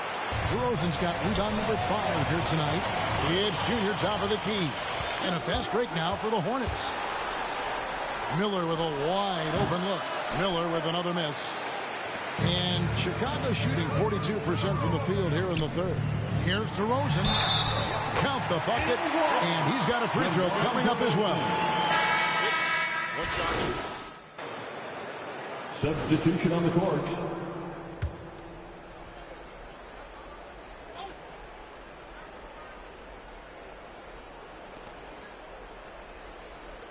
DeRozan's got rebound number 5 here tonight. It's Junior top of the key. And a fast break now for the Hornets. Miller with a wide open look. Miller with another miss. And Chicago shooting 42% from the field here in the third. Here's DeRozan. Count the bucket. And he's got a free throw coming up as well. Substitution on the court.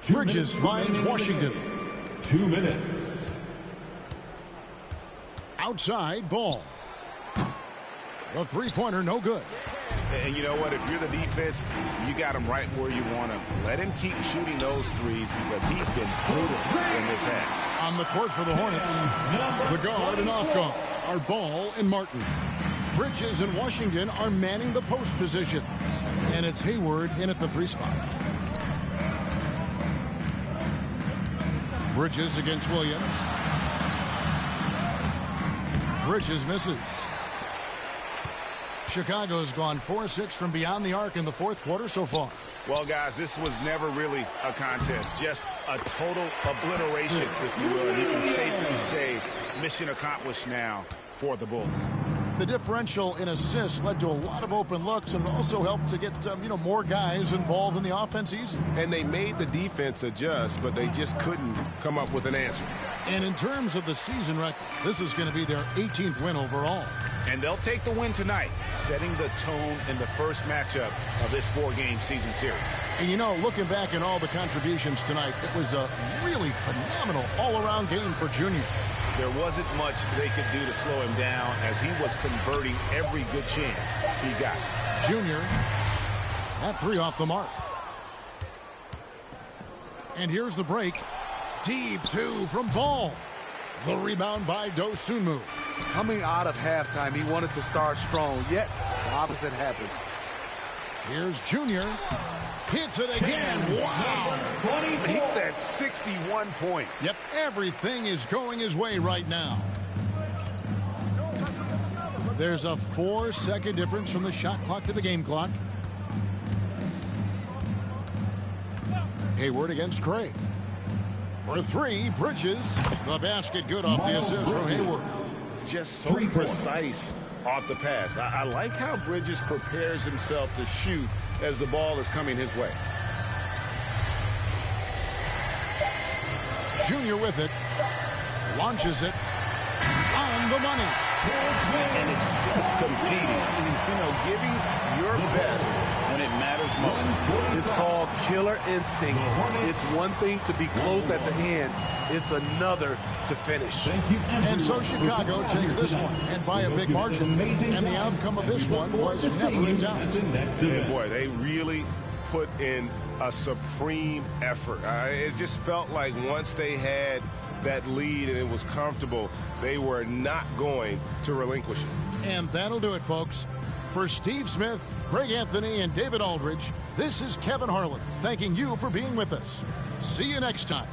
Bridges finds Washington. 2 minutes. Outside Ball. The three-pointer no good. And you know what? If you're the defense, you got him right where you want him. Let him keep shooting those threes because he's been brutal in this half. On the court for the Hornets, the guard and off guard are Ball and Martin. Bridges and Washington are manning the post positions. And it's Hayward in at the 3 spot. Bridges against Williams. Bridges misses. Chicago's gone 4-6 from beyond the arc in the fourth quarter so far. Well, guys, this was never really a contest. Just a total obliteration, if you will. You can safely say mission accomplished now for the Bulls. The differential in assists led to a lot of open looks, and it also helped to get more guys involved in the offense easy. And they made the defense adjust, but they just couldn't come up with an answer. And in terms of the season record, this is going to be their 18th win overall. And they'll take the win tonight, setting the tone in the first matchup of this 4-game season series. And looking back at all the contributions tonight, it was a really phenomenal all-around game for Junior. There wasn't much they could do to slow him down as he was converting every good chance he got. Junior, that 3 off the mark. And here's the break. Deep 2 from Ball. The rebound by Dosunmu. Coming out of halftime, he wanted to start strong, yet the opposite happened. Here's Junior. Hits it again. Wow. Make that 61 points. Yep, everything is going his way right now. There's a 4-second difference from the shot clock to the game clock. Hayward against Craig. For three, Bridges. The basket good off the assist from Hayward. Just so precise off the pass. I like how Bridges prepares himself to shoot as the ball is coming his way. Junior with it. Launches it. On the money. And it's just competing, giving your best when it matters most. It's called killer instinct. It's one thing to be close at the end. It's another to finish. And so Chicago takes this one, and by a big margin. And the outcome of this one was never in doubt. And boy, they really put in a supreme effort. It just felt like once they had that lead and it was comfortable, they were not going to relinquish it. And that'll do it, folks. For Steve Smith, Greg Anthony, and David Aldridge, this is Kevin Harlan thanking you for being with us. See you next time.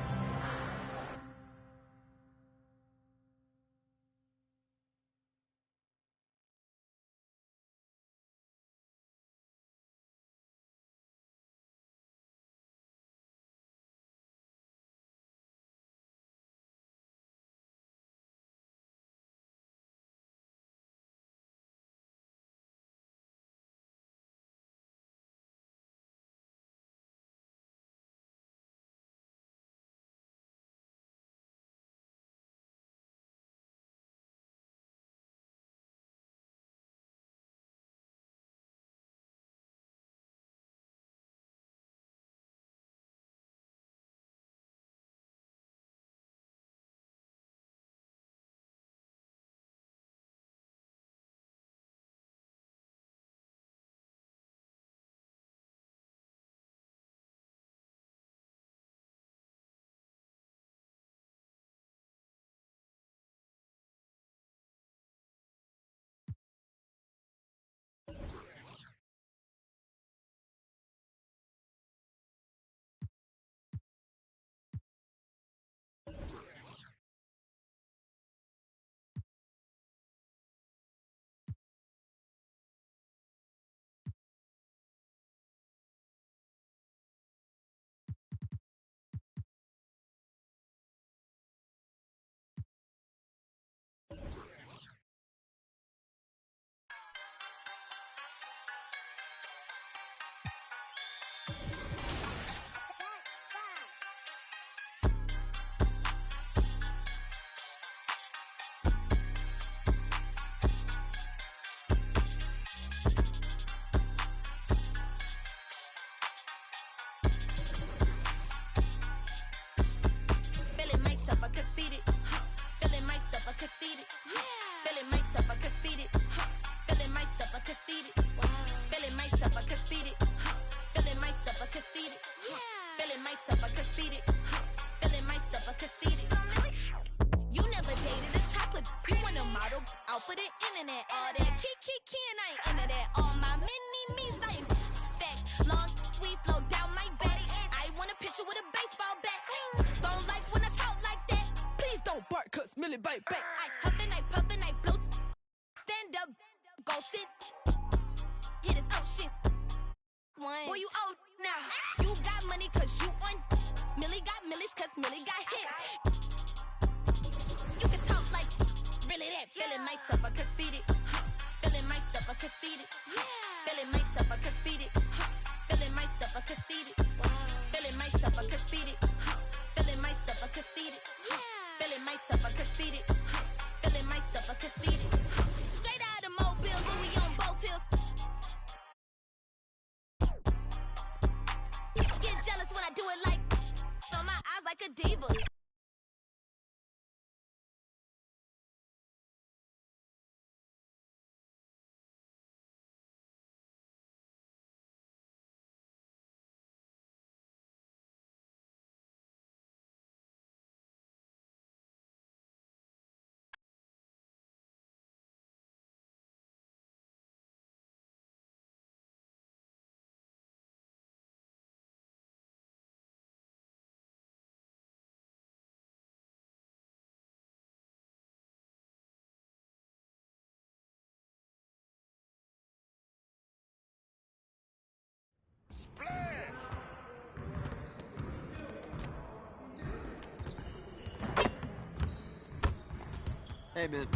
Like a diva. Splash! Hey, man.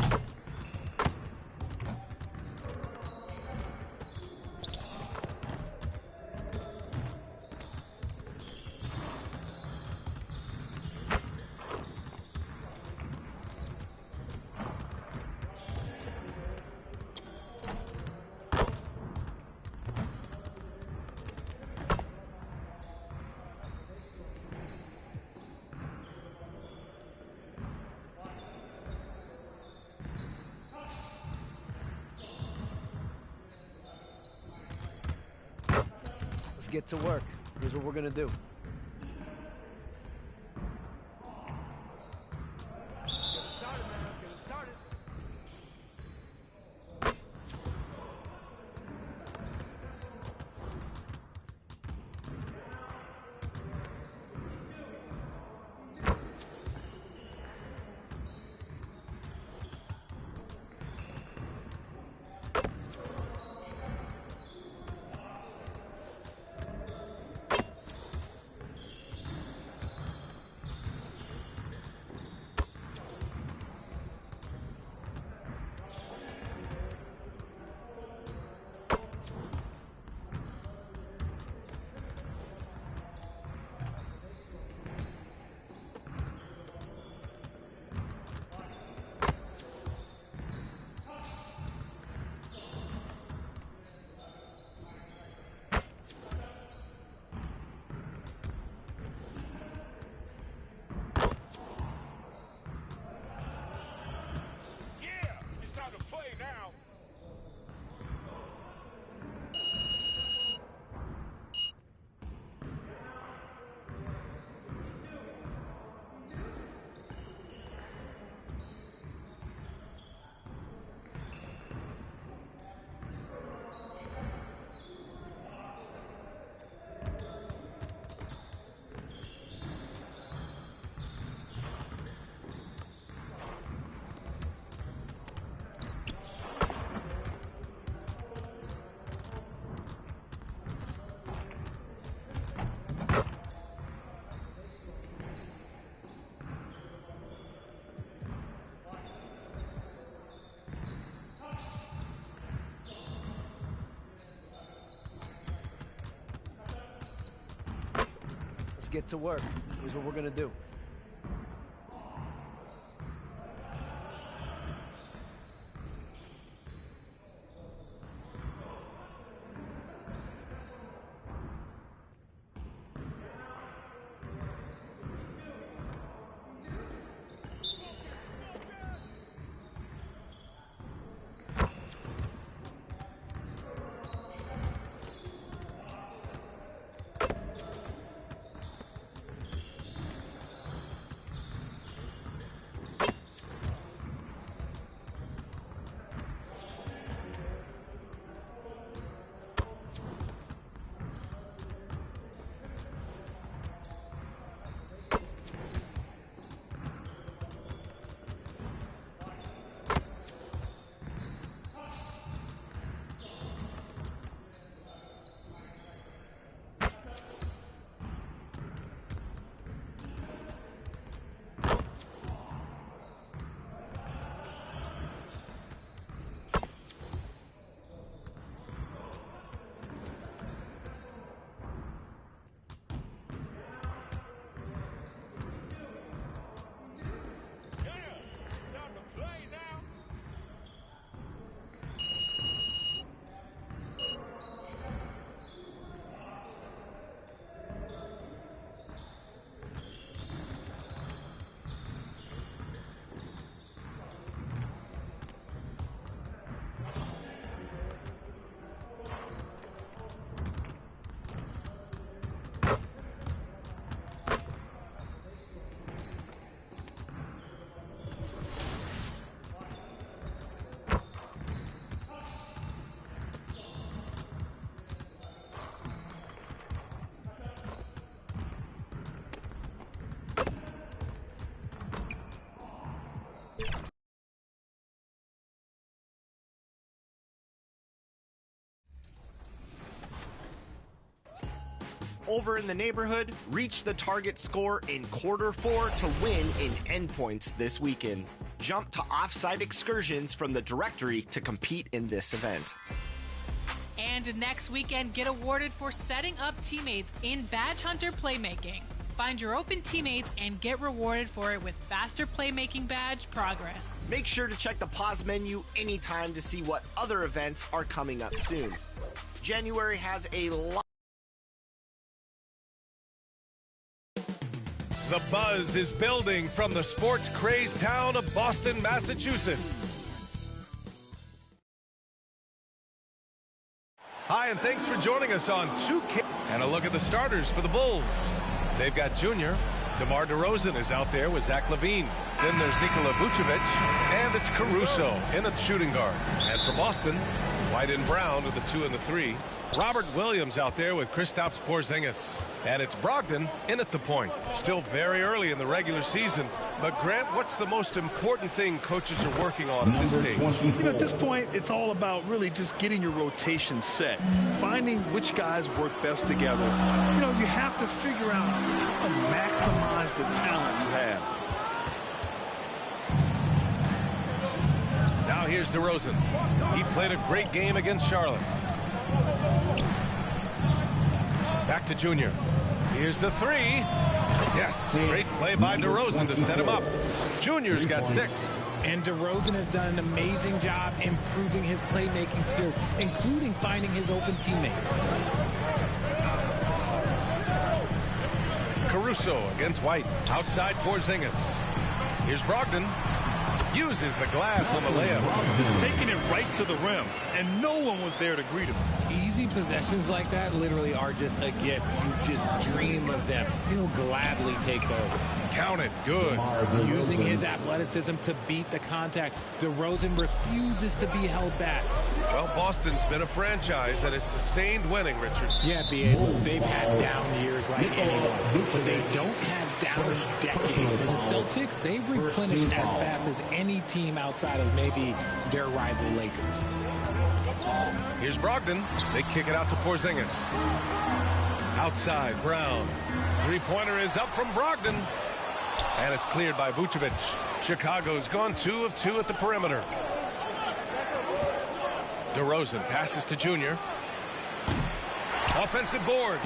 Let's get to work. Here's what we're gonna do. Let's get it started, man. Let's get it started. Let's get to work. Here's what we're gonna do. over in the neighborhood, reach the target score in quarter 4 to win in endpoints this weekend. Jump to Offside Excursions from the directory to compete in this event. And next weekend, get awarded for setting up teammates in Badge Hunter playmaking. Find your open teammates and get rewarded for it with faster playmaking badge progress. Make sure to check the pause menu anytime to see what other events are coming up soon. January has a lot. The buzz is building from the sports-crazed town of Boston, Massachusetts. Hi, and thanks for joining us on 2K. And a look at the starters for the Bulls. They've got Junior. DeMar DeRozan is out there with Zach LaVine. Then there's Nikola Vucevic, and it's Caruso in the shooting guard. And for Boston, White and Brown are the 2 and the 3. Robert Williams out there with Kristaps Porzingis. And it's Brogdon in at the point. Still very early in the regular season. But Grant, what's the most important thing coaches are working on at this stage? At this point, it's all about really just getting your rotation set. Finding which guys work best together. You have to figure out how to maximize the talent you have. Now here's DeRozan. He played a great game against Charlotte. Back to Junior. Here's the 3. Yes, great play by DeRozan to set him up. Junior's got 6. And DeRozan has done an amazing job improving his playmaking skills, including finding his open teammates. Caruso against White. Outside Porzingis. Here's Brogdon. Uses the glass on the layup. Just taking it right to the rim, and no one was there to greet him. Easy possessions like that literally are just a gift. You just dream of them. He'll gladly take those. Count it. Good. Using his athleticism to beat the contact. DeRozan refuses to be held back. Well, Boston's been a franchise that has sustained winning, Richard. Yeah, B.A. Look, they've had down years like anyone, but they don't have down decades. And the Celtics, they replenish as fast as any team outside of maybe their rival Lakers. Here's Brogdon. They kick it out to Porzingis. Outside, Brown. Three-pointer is up from Brogdon. And it's cleared by Vucevic. Chicago's gone 2 of 2 at the perimeter. DeRozan passes to Junior. Offensive board.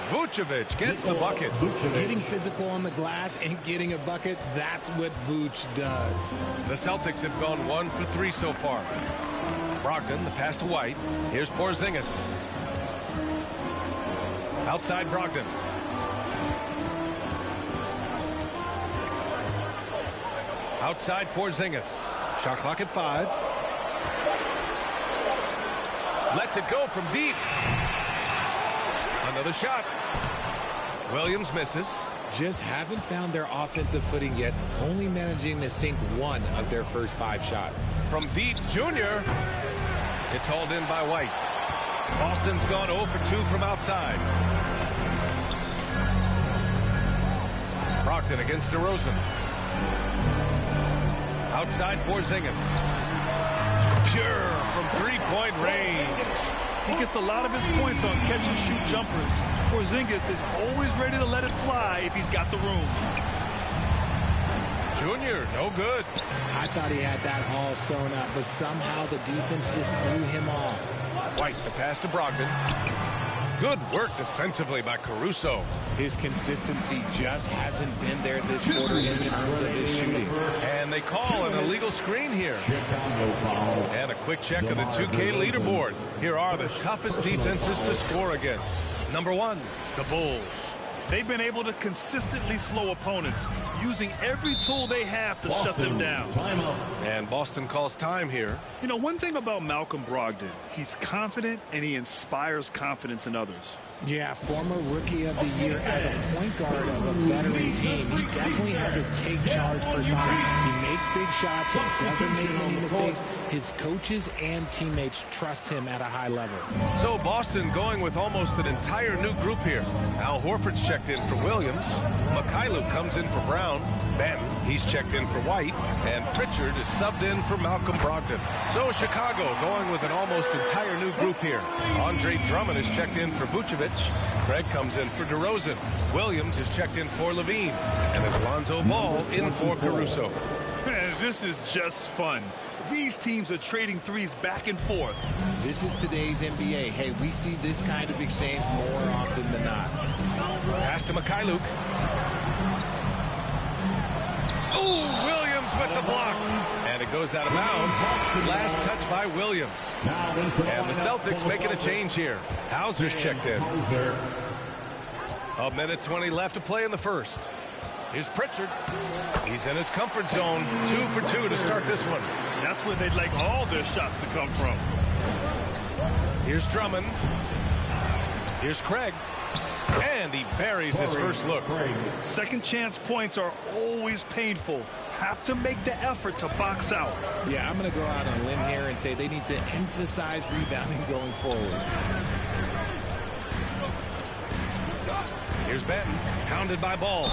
Vucevic gets the bucket. Getting physical on the glass and getting a bucket, that's what Vuce does. The Celtics have gone 1 for 3 so far. Brogdon, the pass to White. Here's Porzingis. Outside Brogdon. Outside Porzingis. Shot clock at 5. Lets it go from deep. Another shot. Williams misses. Just haven't found their offensive footing yet, only managing to sink 1 of their first 5 shots. From deep, Junior. It's hauled in by White. Boston's gone 0 for 2 from outside. Brogdon against DeRozan. Outside Porzingis. Pure from three-point range. He gets a lot of his points on catch-and-shoot jumpers. Porzingis is always ready to let it fly if he's got the room. Junior, no good. I thought he had that all sewn up, but somehow the defense just threw him off. White, the pass to Brogdon. Good work defensively by Caruso. His consistency just hasn't been there this quarter in terms of his shooting. And they call an illegal screen here. And a quick check of the 2K leaderboard. Here are the toughest defenses to score against. Number 1, the Bulls. They've been able to consistently slow opponents, using every tool they have to shut them down. And Boston calls time here. One thing about Malcolm Brogdon, he's confident and he inspires confidence in others. Yeah, former Rookie of the Year as a point guard of a veteran team. He definitely has a take-charge persona. He makes big shots. He doesn't make many mistakes. His coaches and teammates trust him at a high level. So Boston going with almost an entire new group here. Al Horford's checked in for Williams. Mikhailuk comes in for Brown. Ben, he's checked in for White. And Pritchard is subbed in for Malcolm Brogdon. So Chicago going with an almost entire new group here. Andre Drummond is checked in for Vucevic. Craig comes in for DeRozan. Williams is checked in for Levine. And it's Lonzo Ball in for Caruso. Man, this is just fun. These teams are trading threes back and forth. This is today's NBA. Hey, we see this kind of exchange more often than not. Pass to Mikhailuk. Oh, Williams with the block. And it goes out of bounds. Last touch by Williams. And the Celtics making a change here. Hauser's checked in. A minute 20 left to play in the first. Here's Pritchard. He's in his comfort zone. 2 for 2 to start this one. That's where they'd like all their shots to come from. Here's Drummond. Here's Craig. And he buries his first look. Second chance points are always painful. Have to make the effort to box out. Yeah, I'm going to go out on a limb here and say they need to emphasize rebounding going forward. Here's Benton, hounded by Ball.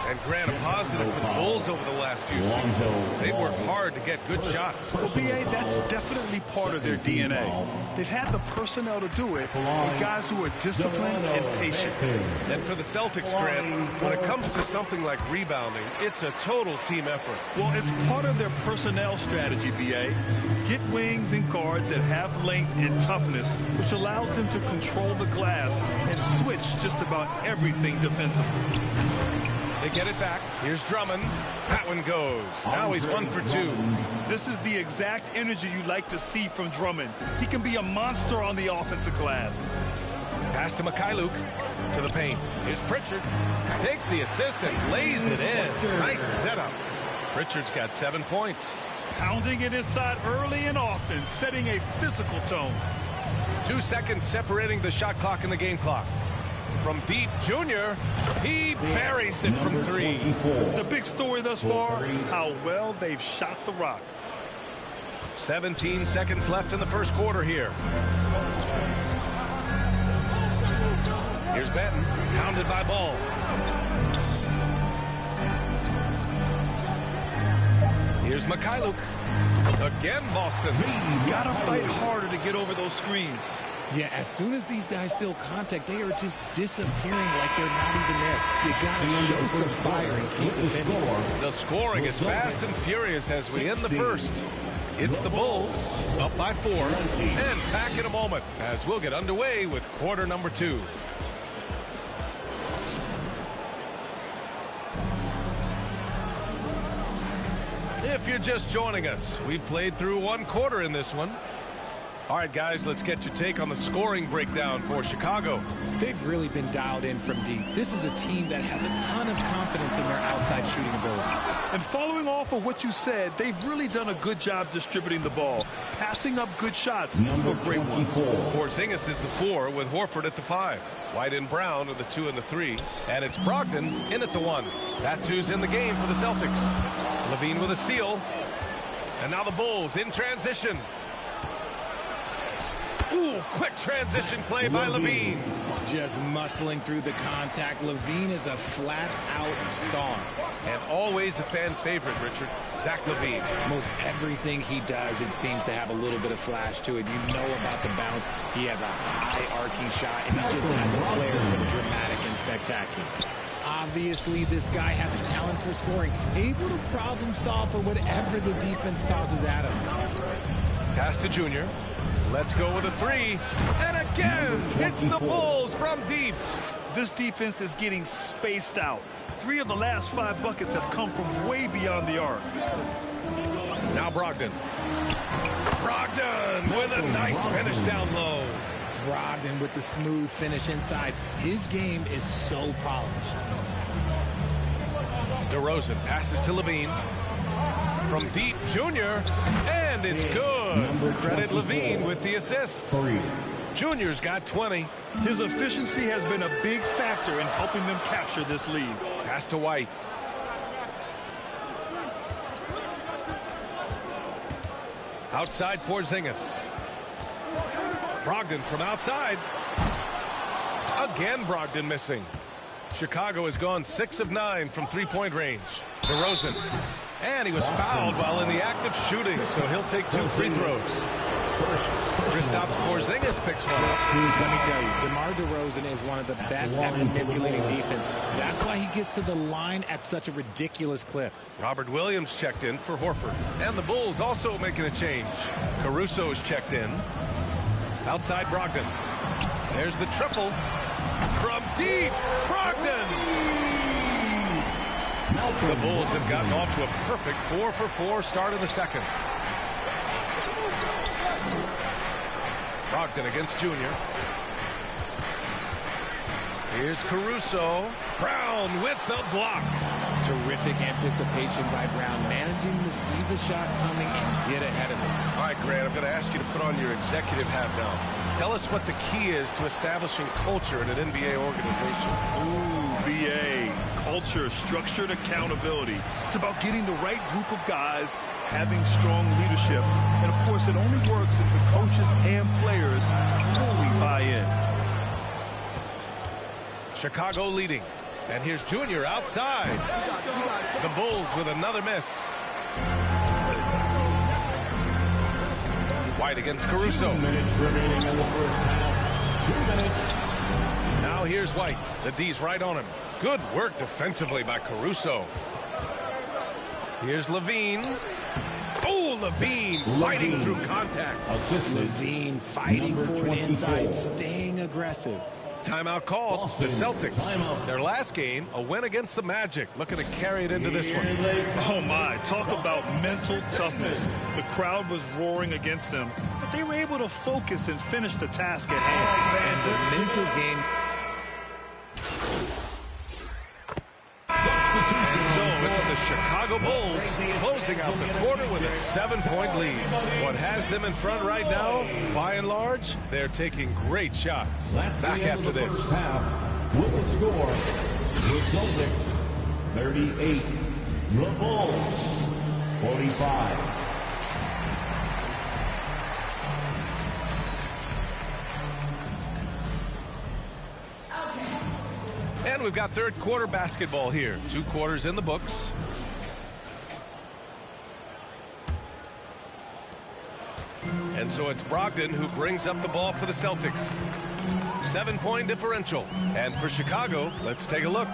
And Grant, a positive for the Bulls over the last few seasons. They work hard to get good shots. Well, B.A., that's definitely part of their DNA. They've had the personnel to do it with guys who are disciplined and patient. And for the Celtics, Grant, when it comes to something like rebounding, it's a total team effort. Well, it's part of their personnel strategy, B.A. Get wings and guards that have length and toughness, which allows them to control the glass and switch just about everything defensively. They get it back. Here's Drummond. That one goes. Now he's 1 for 2. This is the exact energy you like to see from Drummond. He can be a monster on the offensive glass. Pass to Mikhailuk. To the paint. Here's Pritchard. Takes the assist and lays it in. Nice setup. Pritchard's got 7 points. Pounding it inside early and often, setting a physical tone. 2 seconds separating the shot clock and the game clock. From deep, Junior, he buries it from 3. The big story thus far, how well they've shot the rock. 17 seconds left in the first quarter here. Here's Benton, pounded by Ball. Here's Mikhailuk. Again, Boston. Gotta fight harder to get over those screens. Yeah, as soon as these guys feel contact, they are just disappearing like they're not even there. You gotta show some fire and keep defending. The scoring is fast and furious as we end the first. It's the Bulls up by 4 and back in a moment as we'll get underway with quarter number 2. If you're just joining us, we've played through 1 quarter in this one. All right, guys, let's get your take on the scoring breakdown for Chicago. They've really been dialed in from deep. This is a team that has a ton of confidence in their outside shooting ability. And following off of what you said, they've really done a good job distributing the ball, passing up good shots for great ones. Porzingis is the 4 with Horford at the 5. White and Brown are the 2 and the 3. And it's Brogdon in at the 1. That's who's in the game for the Celtics. Levine with a steal. And now the Bulls in transition. Ooh, quick transition play by Levine. Just muscling through the contact. Levine is a flat-out star. And always a fan favorite, Richard. Zach Levine. Most everything he does, it seems to have a little bit of flash to it. You know about the bounce. He has a high arcing shot, and he just has a flair for the dramatic and spectacular. Obviously, this guy has a talent for scoring, able to problem solve for whatever the defense tosses at him. Pass to Junior. Let's go with a 3. And again, it's the Bulls from deep. This defense is getting spaced out. 3 of the last 5 buckets have come from way beyond the arc. Now Brogdon. Brogdon with a nice finish down low. Brogdon with the smooth finish inside. His game is so polished. DeRozan passes to Levine. From deep, Junior, and it's good. Credit Levine with the assist. Junior's got 20. His efficiency has been a big factor in helping them capture this lead. Pass to White. Outside Porzingis. Brogdon from outside. Again, Brogdon missing. Chicago has gone 6 of 9 from 3-point range. DeRozan. And he was fouled while in the act of shooting, so he'll take 2 free throws. Kristaps Porzingis picks one up. Let me tell you, DeMar DeRozan is one of the best at manipulating defense. That's why he gets to the line at such a ridiculous clip. Robert Williams checked in for Horford. And the Bulls also making a change. Caruso is checked in. Outside Brogdon. There's the triple. From deep, Brogdon! The Bulls have gotten off to a perfect 4-for-4 start in the second. Brogdon against Junior. Here's Caruso. Brown with the block. Terrific anticipation by Brown, managing to see the shot coming and get ahead of it. All right, Grant, I'm going to ask you to put on your executive hat now. Tell us what the key is to establishing culture in an NBA organization. Ooh, BA. Culture, structured accountability. It's about getting the right group of guys, having strong leadership. And, of course, it only works if the coaches and players fully buy in. Chicago leading. And here's Junior outside. The Bulls with another miss. White against Caruso. 2 minutes remaining in the first half. 2 minutes. Now here's White. The D's right on him. Good work defensively by Caruso. Here's Levine. Oh, Levine fighting through contact. Levine fighting for it inside, staying aggressive. Timeout called. Boston, the Celtics. timeout. Their last game, a win against the Magic. Looking to carry it into this one. Oh, my. Talk about mental toughness. The crowd was roaring against them, but they were able to focus and finish the task at hand. And the mental game. And so it's the Chicago Bulls closing out the quarter with a 7-point lead. What has them in front right now, by and large, they're taking great shots. Back after this. First half with the score, the Celtics 38, the Bulls 45. And we've got third quarter basketball here. 2 quarters in the books. And so it's Brogdon who brings up the ball for the Celtics. 7-point differential. And for Chicago, let's take a look.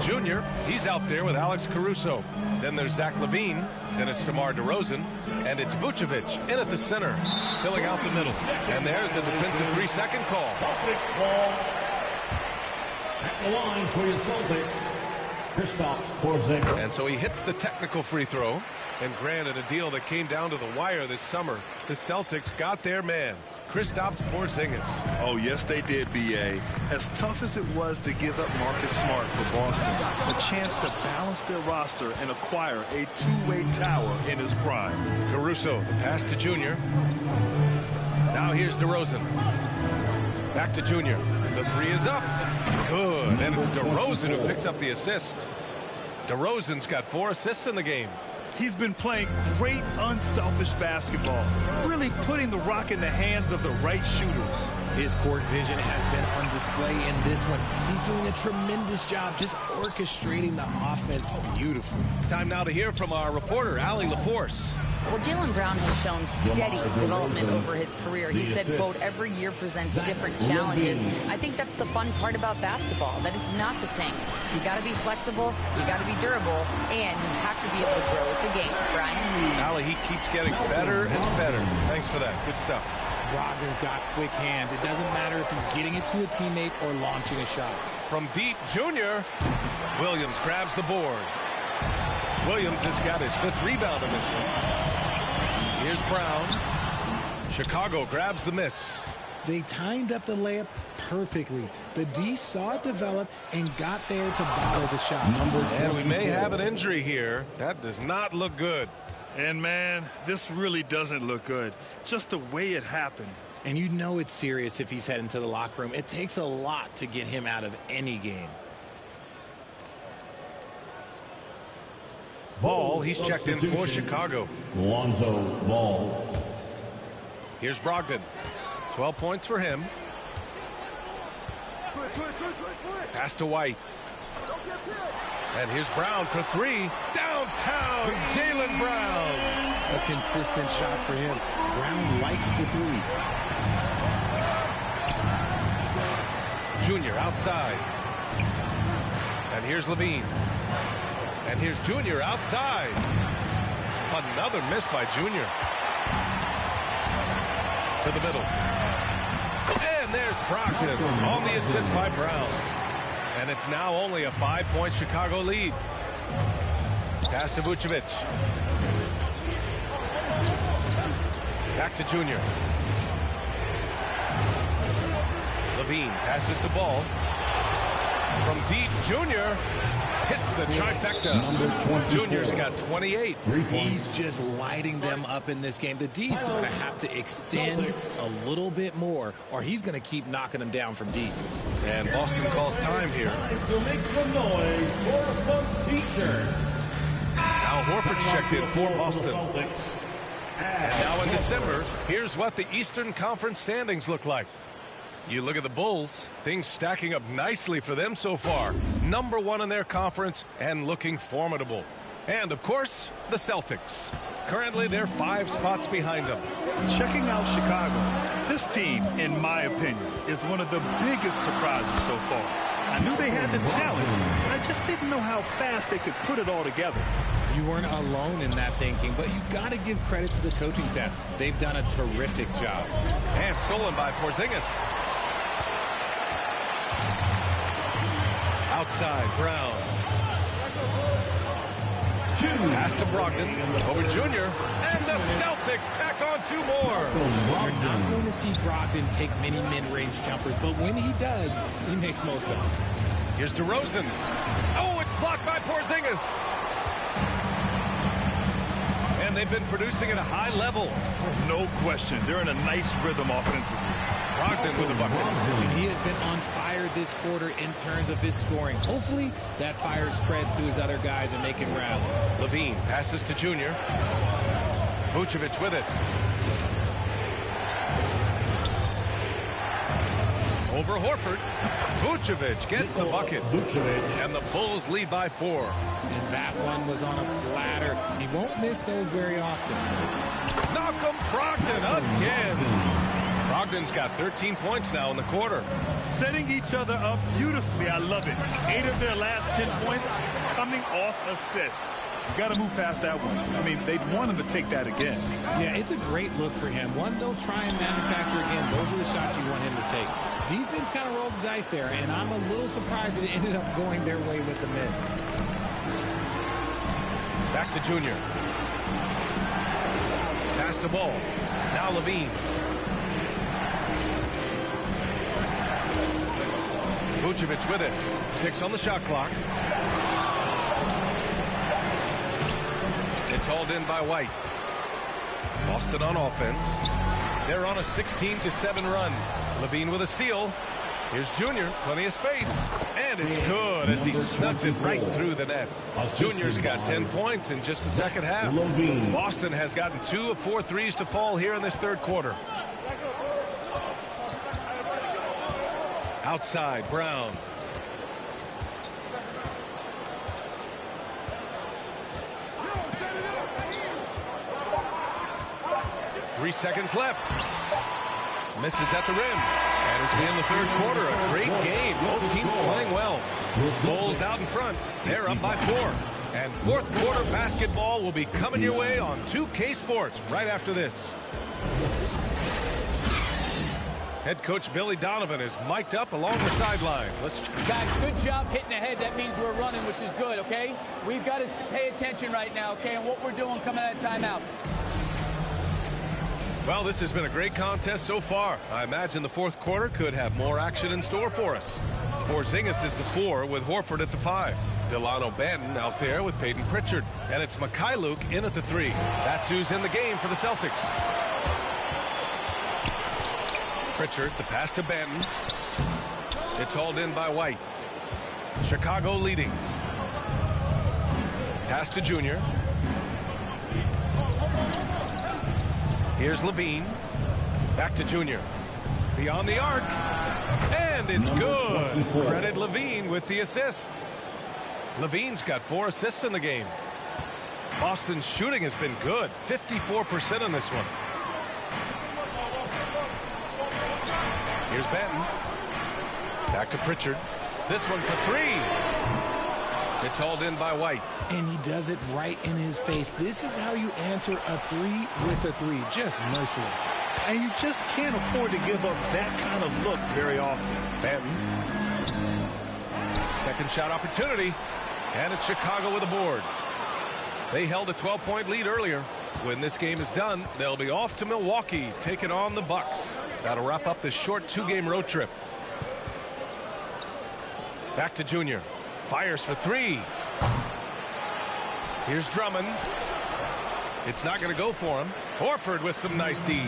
Junior, he's out there with Alex Caruso. Then there's Zach LaVine. Then it's DeMar DeRozan. And it's Vucevic in at the center, filling out the middle. And there's a defensive 3-second call. At the line for your Celtics, Kristaps Porzingis. And so he hits the technical free throw. And granted, a deal that came down to the wire this summer. The Celtics got their man, Kristaps Porzingis. Oh, yes, they did, B.A. As tough as it was to give up Marcus Smart for Boston, a chance to balance their roster and acquire a two-way tower in his prime. Caruso, the pass to Junior. Now here's DeRozan. Back to Junior. The 3 is up. Good. And it's DeRozan who picks up the assist. DeRozan's got 4 assists in the game. He's been playing great, unselfish basketball, really putting the rock in the hands of the right shooters. His court vision has been on display in this one. He's doing a tremendous job just orchestrating the offense beautifully. Time now to hear from our reporter, Allie LaForce. Well, Jaylen Brown has shown steady development over his career. He said, quote, every year presents different challenges. I think that's the fun part about basketball, that it's not the same. You got to be flexible, you got to be durable, and you have to be able to grow with the game. Brian? Allie, he keeps getting better and better. Thanks for that. Good stuff. Brogdon's got quick hands. It doesn't matter if he's getting it to a teammate or launching a shot. From deep, Junior. Williams grabs the board. Williams has got his 5th rebound in this one. Here's Brown. Chicago grabs the miss. They timed up the layup perfectly. The D saw it develop and got there to bottle the shot. And we may have an injury here. That does not look good. And, man, this really doesn't look good. Just the way it happened. And you know it's serious if he's heading to the locker room. It takes a lot to get him out of any game. Ball, he's checked in for Chicago. Lonzo Ball. Here's Brogdon. 12 points for him. Pass to White. And here's Brown for three. Downtown, Jaylen Brown. A consistent shot for him. Brown likes the three. Junior outside. And here's Levine. And here's Junior outside. Another miss by Junior. To the middle. And there's Brogdon on the assist by Brown. And it's now only a 5-point Chicago lead. Pass to Vucevic. Back to Junior. Levine passes to Ball. From deep, Junior hits the trifecta. Junior's got 28. He's just lighting them up in this game. The D's going to have to extend a little bit more, or he's going to keep knocking them down from deep. And Boston calls time here. To make some noise for some teacher. Now Horford's checked in for Boston. And now in December, here's what the Eastern Conference standings look like. You look at the Bulls, things stacking up nicely for them so far. Number one in their conference and looking formidable. And, of course, the Celtics. Currently, they're 5 spots behind them. Checking out Chicago, this team, in my opinion, is one of the biggest surprises so far. I knew they had the talent. I just didn't know how fast they could put it all together. You weren't alone in that thinking, but you've got to give credit to the coaching staff. They've done a terrific job. And stolen by Porzingis. Outside, Brown. Pass to Brogdon. Over Junior. And the Celtics tack on 2 more. You're not going to see Brogdon take many mid-range jumpers, but when he does, he makes most of them. Here's DeRozan. Oh, it's blocked by Porzingis. And they've been producing at a high level. No question. They're in a nice rhythm offensively. Brogdon with a bucket. And he has been on fire this quarter in terms of his scoring. Hopefully, that fire spreads to his other guys and they can rally. Levine passes to Junior. Vucevic with it. Over Horford. Vucevic gets the bucket. And the Bulls lead by 4. And that one was on a platter. He won't miss those very often. Malcolm Brogdon again. Brogdon's got 13 points now in the quarter. Setting each other up beautifully. I love it. 8 of their last 10 points coming off assists. You got to move past that one. I mean, they'd want him to take that again. Yeah, it's a great look for him. One they'll try and manufacture again. Those are the shots you want him to take. Defense kind of rolled the dice there, and I'm a little surprised it ended up going their way with the miss. Back to Junior. Pass the ball. Now Levine. Vucevic with it. 6 on the shot clock. It's hauled in by White. Boston on offense. They're on a 16-7 run. Levine with a steal. Here's Junior. Plenty of space. And it's good as he snugs it right through the net. Junior's got 10 points in just the second half. Boston has gotten 2 of 4 threes to fall here in this third quarter. Outside, Brown. Three seconds left. Misses at the rim. And as we in the third quarter, a great game. Both teams playing well. Bulls out in front. They're up by 4. And fourth quarter basketball will be coming your way on 2K Sports right after this. Head coach Billy Donovan is mic'd up along the sideline. Guys, good job hitting ahead. That means we're running, which is good, okay? We've got to pay attention right now, okay, and what we're doing coming out of timeouts. Well, this has been a great contest so far. I imagine the fourth quarter could have more action in store for us. Porzingis is the 4 with Horford at the 5. Delano Banton out there with Peyton Pritchard. And it's Mikhailuk in at the 3. That's who's in the game for the Celtics. Pritchard, the pass to Banton. It's hauled in by White. Chicago leading. Pass to Junior. Here's Levine. Back to Junior. Beyond the arc. And it's good. Credit Levine with the assist. Levine's got 4 assists in the game. Boston's shooting has been good, 54% on this one. Here's Benton. Back to Pritchard. This one for 3. It's hauled in by White. And he does it right in his face. This is how you answer a 3 with a 3. Just merciless. And you just can't afford to give up that kind of look very often. Benton. Second shot opportunity. And it's Chicago with a board. They held a 12-point lead earlier. When this game is done, they'll be off to Milwaukee, taking on the Bucks. That'll wrap up this short 2-game road trip. Back to Junior. Fires for 3. Here's Drummond. It's not going to go for him. Horford with some nice D.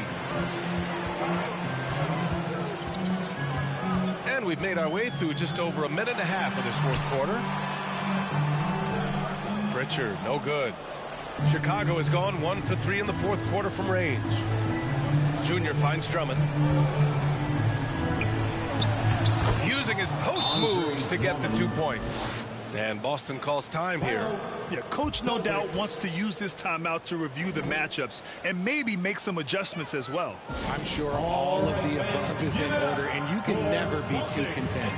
And we've made our way through just over a minute and a half of this fourth quarter. Pritchard, no good. Chicago has gone 1 for 3 in the fourth quarter from range. Junior finds Drummond. Using his post moves to get the 2 points. And Boston calls time here. Yeah, coach no doubt wants to use this timeout to review the matchups and maybe make some adjustments as well. I'm sure all of the above is in order, and you can never be too content.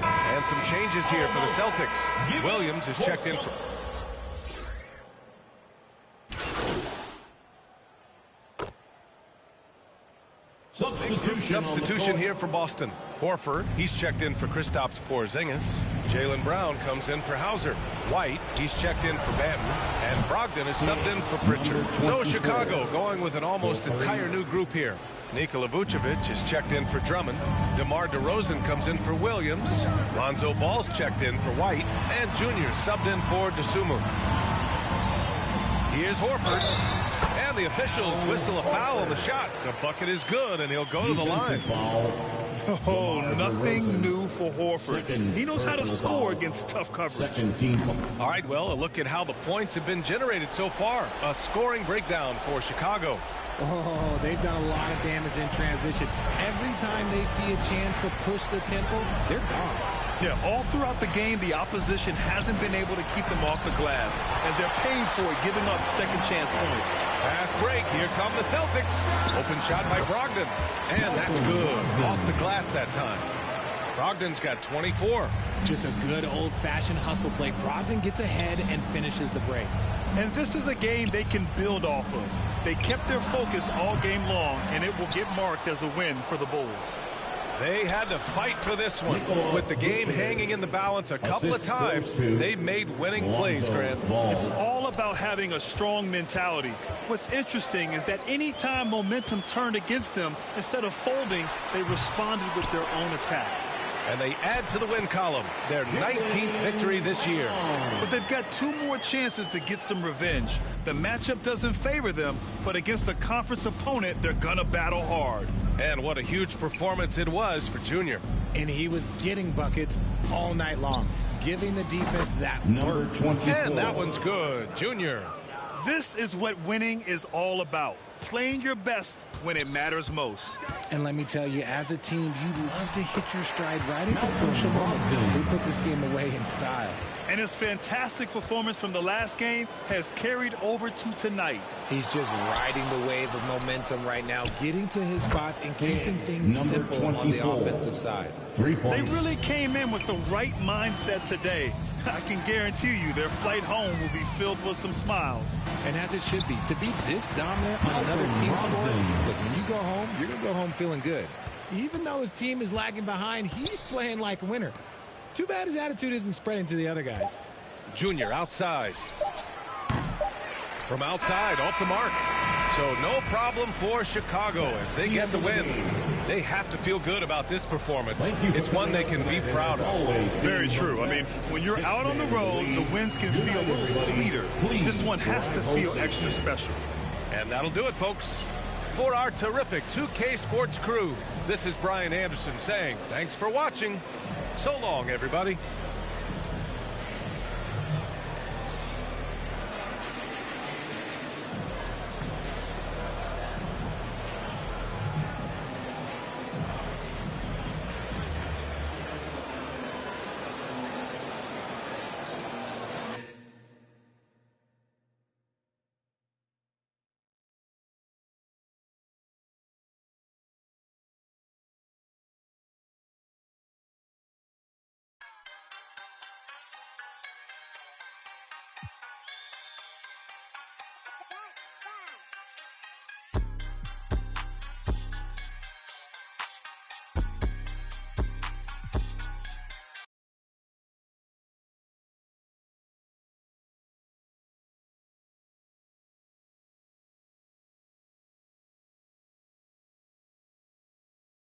And some changes here for the Celtics. Williams is checked in for... Substitution here for Boston. Horford, he's checked in for Kristaps Porzingis. Jaylen Brown comes in for Hauser. White, he's checked in for Banton. And Brogdon is subbed in for Pritchard. So Chicago going with an almost entire new group here. Nikola Vucevic is checked in for Drummond. DeMar DeRozan comes in for Williams. Lonzo Ball's checked in for White. And Junior subbed in for DeSumo. Here's Horford. And the officials whistle a foul on the shot. The bucket is good, and he'll go to the line. Oh, nothing new for Horford. He knows how to score against tough coverage. All right, well, a look at how the points have been generated so far. A scoring breakdown for Chicago. Oh, they've done a lot of damage in transition. Every time they see a chance to push the tempo, they're gone. Yeah, all throughout the game, the opposition hasn't been able to keep them off the glass, and they're paying for it, giving up second chance points. Fast break. Here come the Celtics. Open shot by Brogdon. And that's good. Off the glass that time. Brogdon's got 24. Just a good old-fashioned hustle play. Brogdon gets ahead and finishes the break. And this is a game they can build off of. They kept their focus all game long, and it will get marked as a win for the Bulls. They had to fight for this one. With the game hanging in the balance a couple of times, they've made winning plays, Grant. It's all about having a strong mentality. What's interesting is that any time momentum turned against them, instead of folding, they responded with their own attack. And they add to the win column, their 19th victory this year. But they've got 2 more chances to get some revenge. The matchup doesn't favor them, but against a conference opponent, they're gonna battle hard. And what a huge performance it was for Junior. And he was getting buckets all night long, giving the defense that Number 24. And that one's good. Junior. This is what winning is all about. Playing your best when it matters most. And let me tell you, as a team, you love to hit your stride right at the crucial moments. They put this game away in style. And his fantastic performance from the last game has carried over to tonight. He's just riding the wave of momentum right now, getting to his spots and keeping things simple on the offensive side. 3 points. They really came in with the right mindset today. I can guarantee you their flight home will be filled with some smiles. And as it should be, to be this dominant on another team's score, look, when you go home, you're going to go home feeling good. Even though his team is lagging behind, he's playing like a winner. Too bad his attitude isn't spreading to the other guys. Junior outside. From outside, off the mark. So no problem for Chicago as they get the win. They have to feel good about this performance. It's one they can be proud of. Very true. I mean, when you're out on the road, the wins can feel a little sweeter. This one has to feel extra special. And that'll do it, folks. For our terrific 2K Sports crew, this is Brian Anderson saying thanks for watching. So long, everybody.